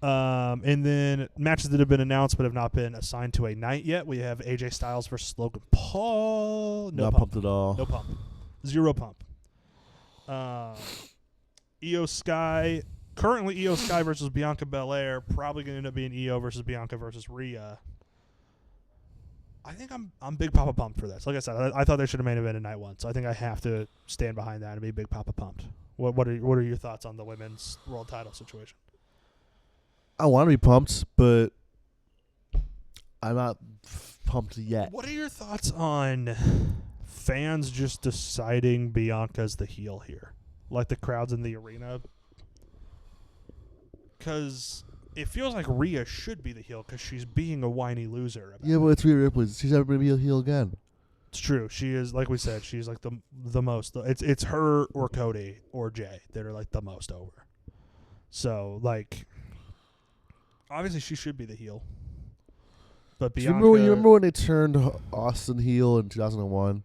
And then matches that have been announced but have not been assigned to a night yet. We have AJ Styles versus Logan Paul. Not pumped at all. No pump. 0 pump. Io Sky. Currently, Io Sky versus Bianca Belair. Probably going to end up being Io versus Bianca versus Rhea. I think I'm Big Papa Pumped for this. Like I said, I thought they should have main event in night 1, so I think I have to stand behind that and be Big Papa Pumped. What are your thoughts on the women's world title situation? I want to be pumped, but I'm not pumped yet. What are your thoughts on fans just deciding Bianca's the heel here? Like the crowds in the arena? Because it feels like Rhea should be the heel because she's being a whiny loser. Yeah, but it's Rhea Ripley. She's never going to be a heel again. It's true. She is, like we said, she's like the most. It's her or Cody or Jay that are like the most over. So, like, obviously she should be the heel. But Bianca... You remember when they turned Austin heel in 2001?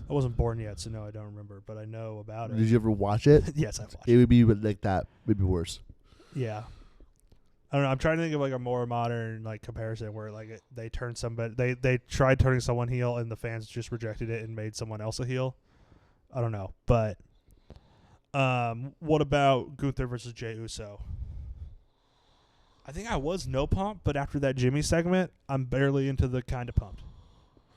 I wasn't born yet, so no, I don't remember, but I know about it. Did you ever watch it? Yes, I've watched it. It would be like that, maybe worse. Yeah. I don't know. I'm trying to think of like a more modern like comparison where like they turned somebody they tried turning someone heel and the fans just rejected it and made someone else a heel. I don't know, but what about Gunther versus Jey Uso? I think I was no pump, but after that Jimmy segment, I'm barely into the kind of pumped.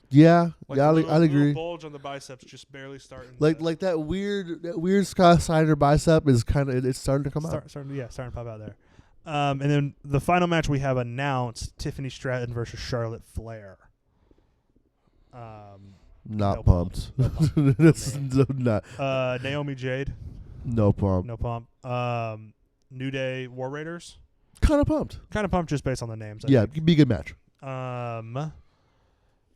Yeah, like yeah, I'd agree. Bulge on the biceps, just barely starting. Like that weird Scott Steiner bicep is kind of it's starting to come out. Starting to pop out there. And then the final match we have announced: Tiffany Stratton versus Charlotte Flair. Not pumped. No pump. Not. Naomi Jade. No pump. No pump. New Day War Raiders. Kind of pumped. Kind of pumped just based on the names. It'd be a good match.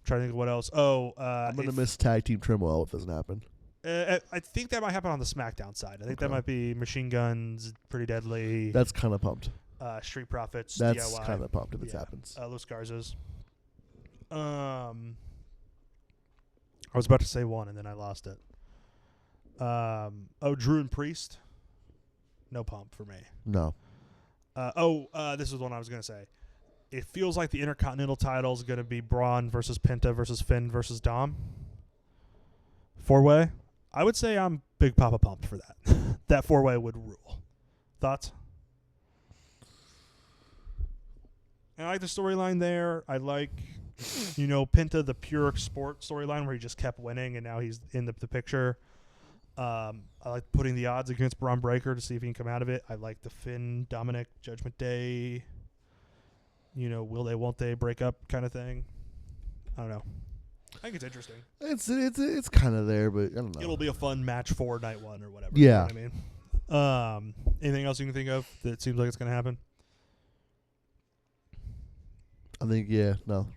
Trying to think of what else. I'm gonna miss tag team Trimwell if it doesn't happen. I think that might happen on the SmackDown side. I think that might be Machine Guns, Pretty Deadly. That's kind of pumped. Street Profits. That's DIY. kind of pumped if it happens. Los Garzas. I was about to say one and then I lost it. Drew and Priest. No pump for me. No. This is the one I was gonna say. It feels like the Intercontinental title is going to be Braun versus Penta versus Finn versus Dom. 4-way. I would say I'm Big Papa pumped for that. That 4-way would rule. Thoughts? I like the storyline there. I like, Penta, the pure sport storyline where he just kept winning and now he's in the picture. I like putting the odds against Braun Breaker to see if he can come out of it. I like the Finn, Dominic, Judgment Day... will they, won't they break up kind of thing. I don't know. I think it's interesting. It's kind of there, but I don't know. It'll be a fun match for night 1 or whatever. Yeah. You know what I mean? Anything else you can think of that seems like it's going to happen? I think, no.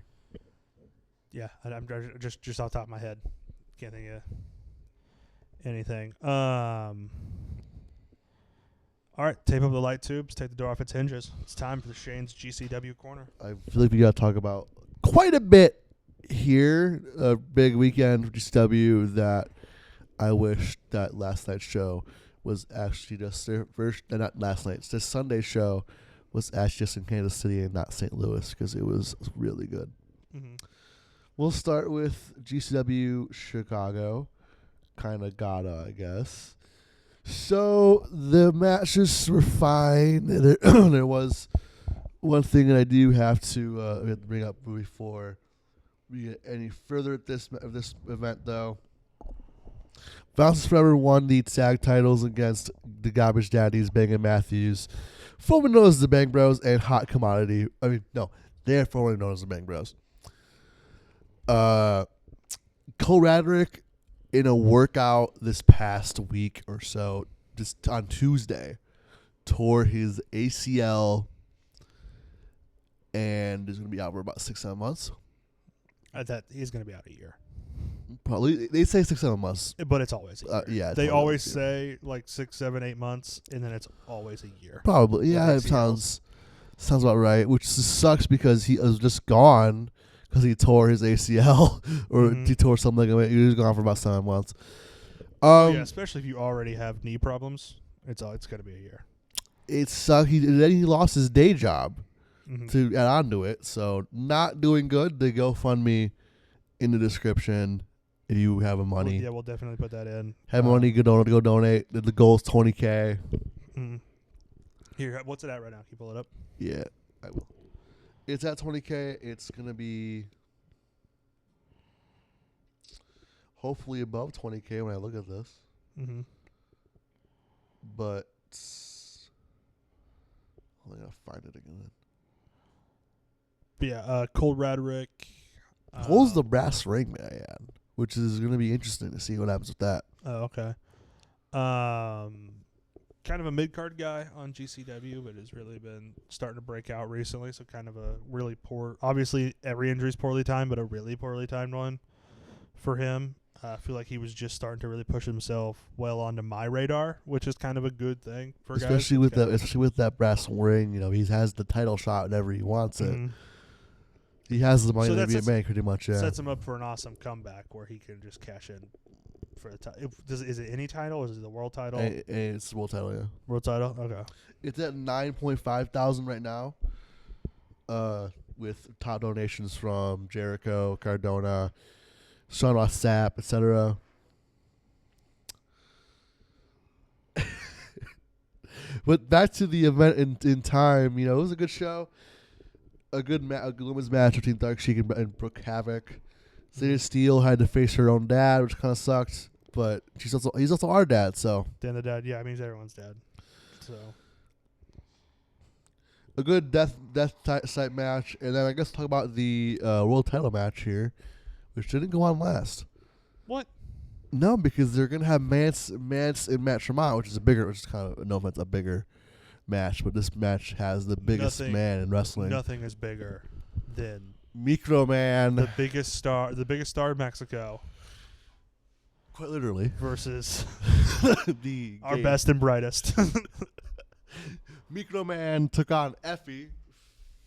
Yeah, I'm just off the top of my head. Can't think of anything. All right, tape up the light tubes, take the door off its hinges. It's time for the Shane's GCW Corner. I feel like we got to talk about quite a bit here. A big weekend for GCW that I wish that last night's show was actually just their first, not last night's, this Sunday's show was actually just in Kansas City and not St. Louis because it was really good. Mm-hmm. We'll start with GCW Chicago. Kind of gotta, I guess. So the matches were fine. There was one thing that I do have to bring up before we get any further at this event, though. Violence Forever won the tag titles against the Garbage Daddies, Bang and Matthews, formerly known as the Bang Bros, and Hot Commodity. I mean, no, they're formerly known as the Bang Bros. Cole Radrick, in a workout this past week or so, just on Tuesday, tore his ACL and is going to be out for about 6-7 months. That he's going to be out a year. Probably. They say 6-7 months. But it's always a year. Yeah. They always say like 6, 7, 8 months, and then it's always a year. Probably. Yeah, it sounds about right, which sucks because he was just gone because he tore his ACL or he tore something like that. He was gone for about 7 months. Yeah, especially if you already have knee problems, it's going to be a year. It sucks. Then he lost his day job to add on to it, so not doing good. The GoFundMe in the description if you have a money. We'll definitely put that in. Have money, go donate. The goal is $20K. Here, what's it at right now? Can you pull it up? Yeah, I will. It's at $20K. It's going to be hopefully above $20K when I look at this. But I gotta find it again. But yeah, Cole Radrick. Cole's the brass ring man, which is going to be interesting to see what happens with that. Oh, okay. Kind of a mid-card guy on GCW, but has really been starting to break out recently. So kind of a really poor. Obviously, every injury is poorly timed, but a really poorly timed one for him. I feel like he was just starting to really push himself well onto my radar, which is kind of a good thing for guys. Especially with that brass ring, he has the title shot whenever he wants it. He has the money to be a man, pretty much. Yeah, sets him up for an awesome comeback where he can just cash in for the title. Is it any title? Or is it the world title? It's the world title. Yeah, world title. Okay. It's at 9.5 thousand right now. With top donations from Jericho, Cardona, Sean Ross Sapp, etc. But back to the event in time, it was a good show. A good women's match between Dark Sheik and Brooke Havoc. Zeta Steele had to face her own dad, which kind of sucked. But he's also our dad, so. Dan the dad, yeah, I mean, he's everyone's dad. So. A good death site match, and then I guess talk about the world title match here, which didn't go on last. What? No, because they're gonna have Mance and Matt Tremont, which is kind of no offense, a bigger match, but this match has the biggest man in wrestling. Nothing is bigger than Micro Man, the biggest star in Mexico. Quite literally. Versus our game. Best and brightest. Micro Man took on Effie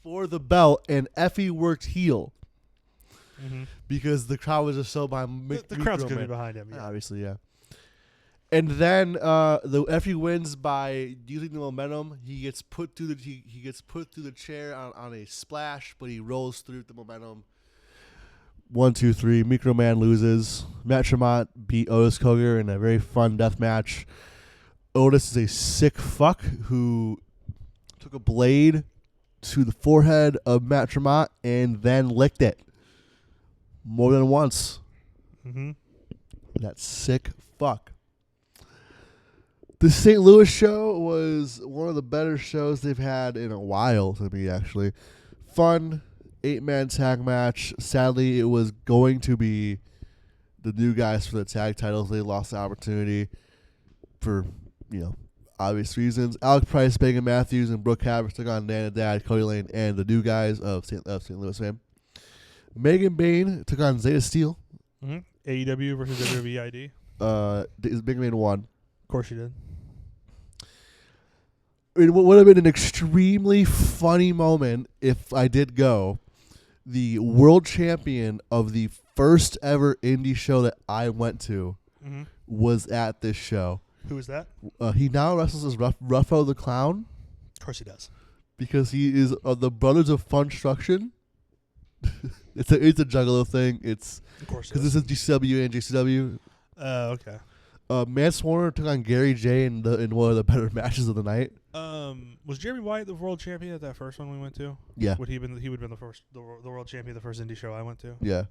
for the belt, and Effie worked heel. Because the crowd was just so behind the crowd's going to be behind him. Yeah. Obviously, yeah. And then the Effie wins by using the momentum. He gets put through the chair on a splash, but he rolls through the momentum. 1, 2, 3. Micro Man loses. Matt Tremont beat Otis Cogar in a very fun death match. Otis is a sick fuck who took a blade to the forehead of Matt Tremont and then licked it more than once. That sick fuck. The St. Louis show was one of the better shows they've had in a while to me, actually. Fun 8-man tag match. Sadly, it was going to be the new guys for the tag titles. They lost the opportunity for, obvious reasons. Alec Price, Bang and Matthews, and Brooke Havoc took on Dan and Dad, Cody Lane, and the new guys of St. Louis fame. Megan Bain took on Zeta Steele. AEW versus WWE ID. Megan Bain won. Of course she did. It would have been an extremely funny moment if I did go. The world champion of the first ever indie show that I went to was at this show. Who is that? He now wrestles as Ruffo the Clown. Of course he does. Because he is the Brothers of Funstruction. It's a Juggalo thing. It's of course because this is GCW and JCW. Okay. Mance Warner took on Gary J in one of the better matches of the night. Was Jeremy White the world champion at that first one we went to? Yeah. He would have been the world champion the first indie show I went to? Yeah.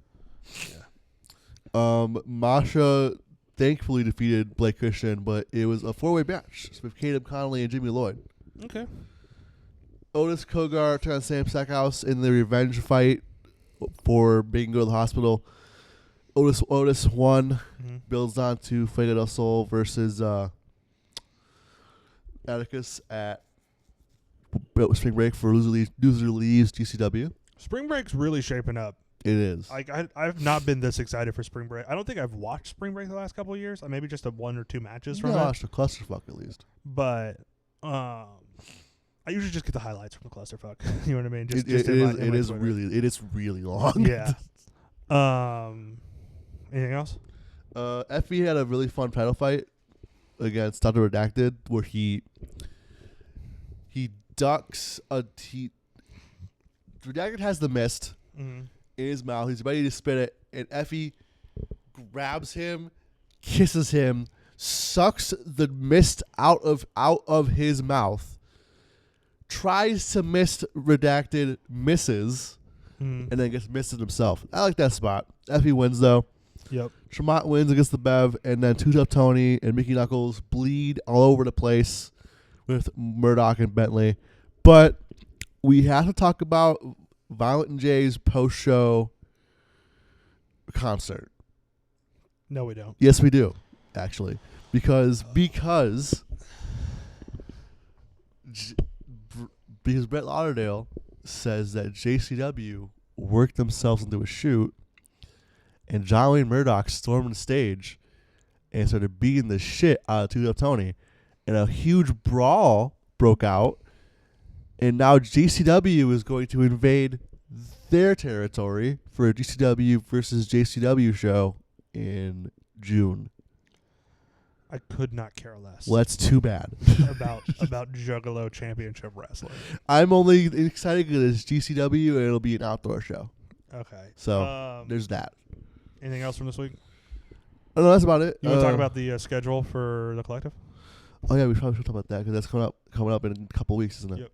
Masha thankfully defeated Blake Christian, but it was a 4-way match with Caleb Connolly and Jimmy Lloyd. Okay. Otis Kogar took on Sam Stackhouse in the revenge fight for being go to the hospital. Otis won. Mm-hmm. Builds on to Fuego del Sol versus Atticus at Spring Break for Loser Leaves GCW. Spring Break's really shaping up. It is. I've not been this excited for Spring Break. I don't think I've watched Spring Break the last couple of years. Maybe just 1 or 2 matches from it. I watched the clusterfuck at least. But I usually just get the highlights from the clusterfuck. You know what I mean? It is really long. Yeah. Anything else? Effie had a really fun title fight against Dr. Redacted where he ducks Redacted has the mist in his mouth. He's ready to spit it, and Effie grabs him, kisses him, sucks the mist out of his mouth, tries to mist Redacted, misses, and then gets misted himself. I like that spot. Effie wins though. Yep. Tremont wins against the Bev, and then Two Tough Tony and Mickey Knuckles bleed all over the place with Murdoch and Bentley. But we have to talk about Violent and Jay's post-show concert. No, we don't. Yes, we do, actually. Because Brett Lauderdale says that JCW worked themselves into a shoot, and John Wayne Murdoch stormed the stage and started beating the shit out of Two Tough Tony, and a huge brawl broke out, and now JCW is going to invade their territory for a GCW versus JCW show in June. I could not care less. Well, that's too bad. about Juggalo Championship Wrestling. I'm only excited because it's GCW and it'll be an outdoor show. Okay. So there's that. Anything else from this week? Oh, no, that's about it. You want to talk about the schedule for the collective? Oh yeah, we probably should talk about that because that's coming up in a couple of weeks, isn't it? Yep.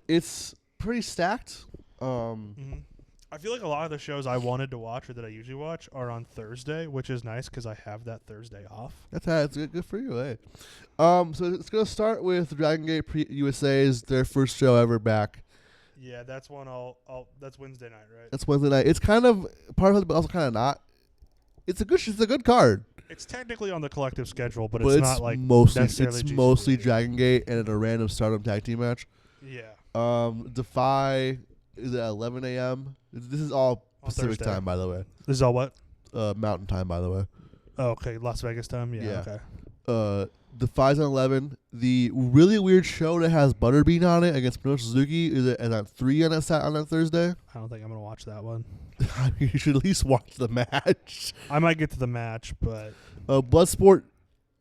It's pretty stacked. I feel like a lot of the shows I wanted to watch or that I usually watch are on Thursday, which is nice because I have that Thursday off. That's good for you, hey. So it's gonna start with Dragon Gate USA's their first show ever back. Yeah, that's one. That's Wednesday night, right? That's Wednesday night. It's kind of part of it, but also kind of not. It's a good card. It's technically on the collective schedule, but it's not like mostly mostly Dragon Gate and a random Stardom tag team match. Yeah. Defy is at 11 a.m. This is all Pacific time, by the way. This is all what? Mountain time, by the way. Oh, okay. Las Vegas time? Yeah. Okay. Defy's on 11. The really weird show that has Butterbean on it against Minoru Suzuki is at 3 on that Thursday. I don't think I'm going to watch that one. You should at least watch the match. I might get to the match, but... Bloodsport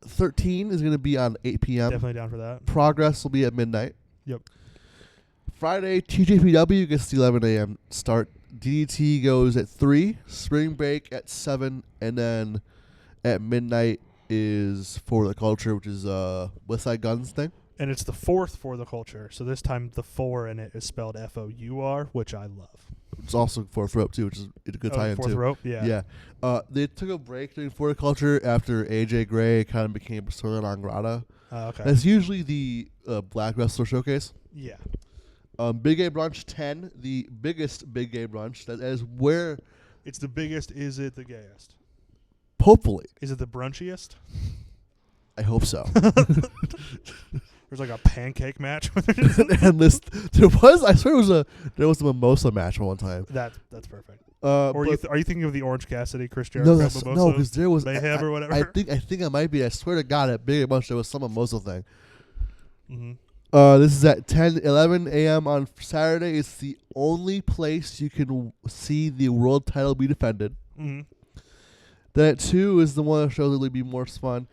13 is going to be on 8 p.m. Definitely down for that. Progress will be at midnight. Yep. Friday, TJPW gets the 11 a.m. start. DDT goes at 3. Spring Break at 7. And then at midnight is For the Culture, which is West Side Guns thing. And it's the 4th For the Culture. So this time the 4 in it is spelled F-O-U-R, which I love. It's also Fourth Rope, too, which is a good tie-in, too. Fourth Rope, yeah. Yeah. They took a break during For the Culture after AJ Gray kind of became persona non grata. Okay. That's usually the Black Wrestler Showcase. Yeah. Big Gay Brunch 10, the biggest Big Gay Brunch. That is where... It's the biggest. Is it the gayest? Hopefully. Is it the brunchiest? I hope so. There's like a pancake match. And there was a mimosa match one time. That's perfect. Or are you thinking of the Orange Cassidy, Chris Jericho mimosa? No, because there was Mayhem or whatever. I think I might be. I swear to God, at Big Gay Brunch there was some mimosa thing. Mm-hmm. This is at 11 a.m. on Saturday. It's the only place you can see the world title be defended. Mm-hmm. Then at 2 is the one that shows it'll be more fun.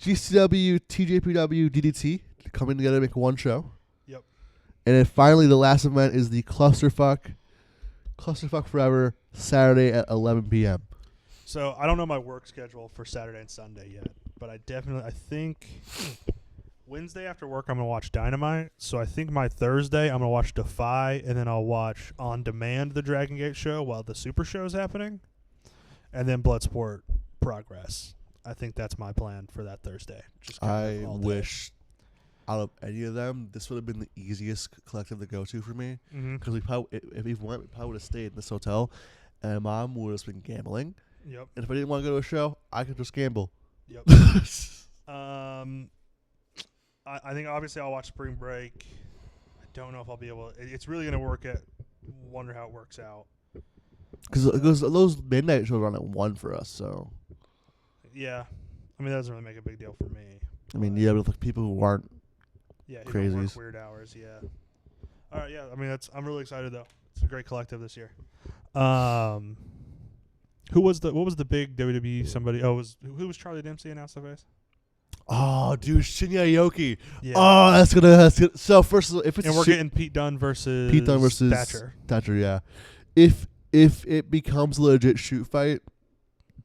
GCW, TJPW, DDT coming together to make one show. Yep. And then finally, the last event is the Clusterfuck Forever, Saturday at 11 p.m. So I don't know my work schedule for Saturday and Sunday yet. but I think Wednesday after work I'm going to watch Dynamite. So I think my Thursday I'm going to watch Defy, and then I'll watch On Demand the Dragon Gate show while the Super Show is happening, and then Bloodsport Progress. I think that's my plan for that Thursday. I wish out of any of them, this would have been the easiest collective to go to for me. Because if we went, we probably would have stayed in this hotel, and Mom would have been gambling. Yep. And if I didn't want to go to a show, I could just gamble. Yep. I think obviously I'll watch Spring Break. I don't know if I'll be able. It's really gonna work at. Wonder how it works out. Because those midnight shows are on at 1 for us, so. Yeah, I mean that doesn't really make a big deal for me. I mean, yeah, but like people who aren't. Yeah, crazies. Work weird hours. Yeah. All right. Yeah. I mean, I'm really excited though. It's a great collective this year. What was the big WWE somebody? Oh, who was Charlie Dempsey announced the face? Oh, dude, Shinya Aoki. Yeah. Oh, that's gonna. So first of all, if it's we're getting Pete Dunne versus Thatcher. Yeah. If it becomes a legit shoot fight,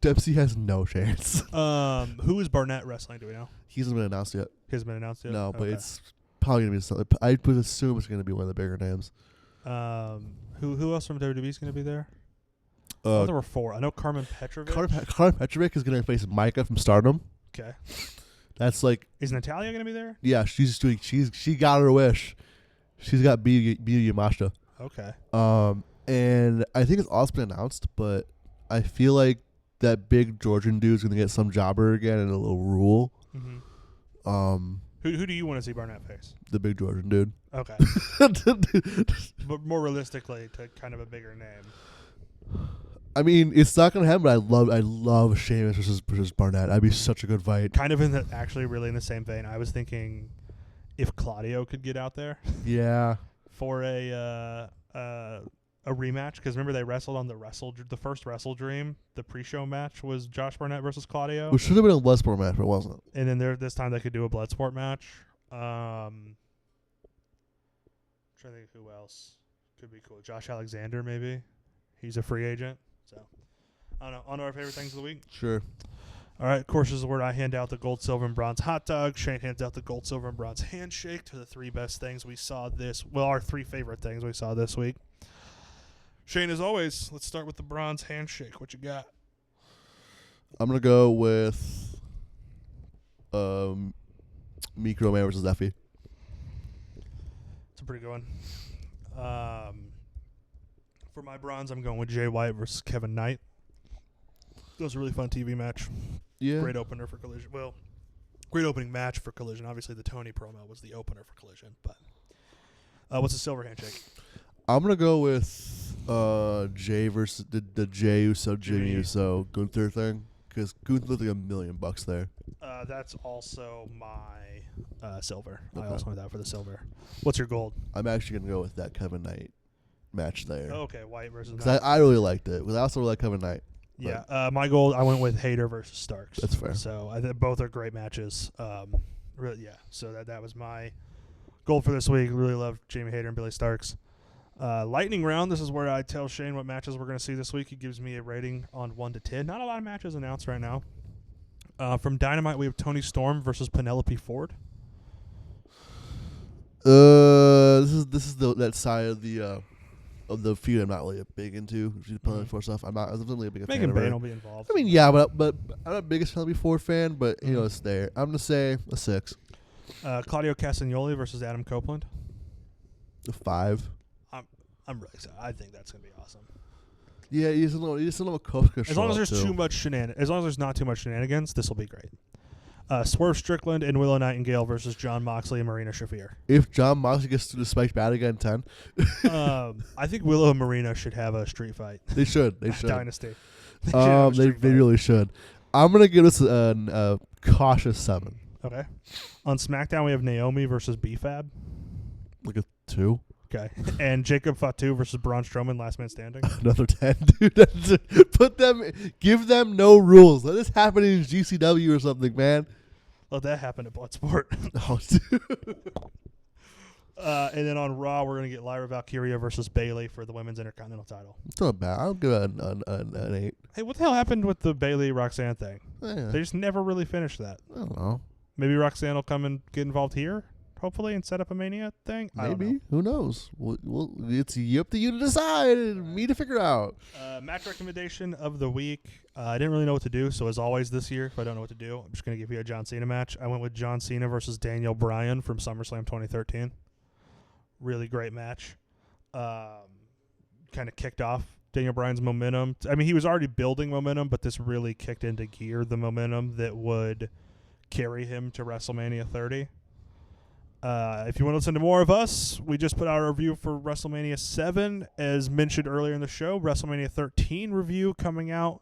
Dempsey has no chance. Who is Barnett wrestling? Do we know? He hasn't been announced yet. He hasn't been announced yet. No, but it's probably gonna be something. I would assume it's gonna be one of the bigger names. Who else from WWE is gonna be there? There were 4. I know Carmen Petrovic. Carmen Petrovic is gonna face Micah from Stardom. Okay. That's like. Is Natalia gonna be there? Yeah, she got her wish. She's got Miyu Yamashita. Okay. And I think it's also been announced, but I feel like that big Georgian dude's gonna get some jobber again and a little rule. Mm-hmm. Who do you want to see Barnett face? The big Georgian dude. Okay. But more realistically, to kind of a bigger name. I mean, it's not gonna happen. But I love Sheamus versus Barnett. That'd be such a good fight. Kind of really in the same vein. I was thinking if Claudio could get out there. Yeah. For a rematch, because remember they wrestled on the first Wrestle Dream. The pre-show match was Josh Barnett versus Claudio. Which should have been a Bloodsport match, but it wasn't. And then this time they could do a Bloodsport match. I'm trying to think who else could be cool. Josh Alexander, maybe. He's a free agent. So, I don't know. On to our favorite things of the week. Sure. All right. Of course, this is where I hand out the gold, silver, and bronze hot dog. Shane hands out the gold, silver, and bronze handshake to the 3 best things we saw our 3 favorite things we saw this week. Shane, as always, let's start with the bronze handshake. What you got? I'm going to go with Mikro Man versus Effie. It's a pretty good one. For my bronze, I'm going with Jay White versus Kevin Knight. That was a really fun TV match. Yeah. Great opener for Collision. Well, great opening match for Collision. Obviously, the Tony promo was the opener for Collision. But what's the silver handshake? I'm going to go with Jay versus the Jay Uso, Jimmy Uso, Gunther thing. Because Gunther's like $1 million there. That's also my silver. Okay. I also went that for the silver. What's your gold? I'm actually going to go with that Kevin Knight match there. Oh, okay, White versus Knight. I really liked it. Because I also really like Kevin Knight. Yeah, my gold, I went with Hayter versus Starks. That's fair. So I think both are great matches. Really, yeah. So that was my gold for this week. Really loved Jamie Hayter and Billy Starks. Lightning round. This is where I tell Shane what matches we're going to see this week. He gives me a rating on 1 to 10. Not a lot of matches announced right now. From Dynamite, we have Tony Storm versus Penelope Ford. This is that side of the feud I'm not really big into. She's Penelope Ford stuff. I'm not really a big fan of her. Megan Bain will be involved. I mean, yeah, but I'm not the biggest Penelope Ford fan. But it's there. I'm gonna say a 6. Claudio Castagnoli versus Adam Copeland. A 5. I'm really excited. I think that's gonna be awesome. Yeah, you just don't know what Copeland. As long as there's not too much shenanigans, this will be great. Swerve Strickland and Willow Nightingale versus Jon Moxley and Marina Shafir. If Jon Moxley gets to the Spike Bad again 10. I think Willow and Marina should have a street fight. They should. Dynasty. They really should. I'm going to give this a cautious 7. Okay. On SmackDown, we have Naomi versus B-Fab. Like a 2. Okay. And Jacob Fatu versus Braun Strowman, last man standing. Another 10, dude. Give them no rules. Let this happen in GCW or something, man. Let that happen at Bloodsport. Oh, And then on Raw, we're going to get Lyra Valkyria versus Bayley for the Women's Intercontinental title. It's not bad. I'll give it an 8. Hey, what the hell happened with the Bayley-Roxanne thing? Yeah. They just never really finished that. I don't know. Maybe Roxanne will come and get involved here, hopefully, and set up a Mania thing? Maybe. Who knows? Well, it's up to you to decide and me to figure out. Match recommendation of the week. I didn't really know what to do, so as always this year, if I don't know what to do, I'm just going to give you a John Cena match. I went with John Cena versus Daniel Bryan from SummerSlam 2013. Really great match. Kind of kicked off Daniel Bryan's momentum. I mean, he was already building momentum, but this really kicked into gear the momentum that would carry him to WrestleMania 30. If you want to listen to more of us, we just put out a review for WrestleMania 7. As mentioned earlier in the show, WrestleMania 13 review coming out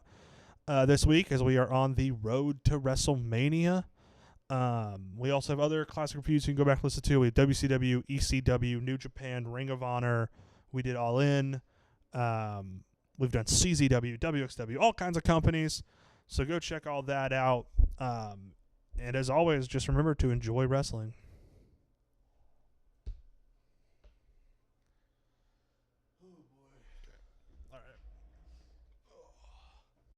this week as we are on the road to WrestleMania. We also have other classic reviews you can go back and listen to. We have WCW, ECW, New Japan, Ring of Honor. We did All In. We've done CZW, WXW, all kinds of companies. So go check all that out. And as always, just remember to enjoy wrestling.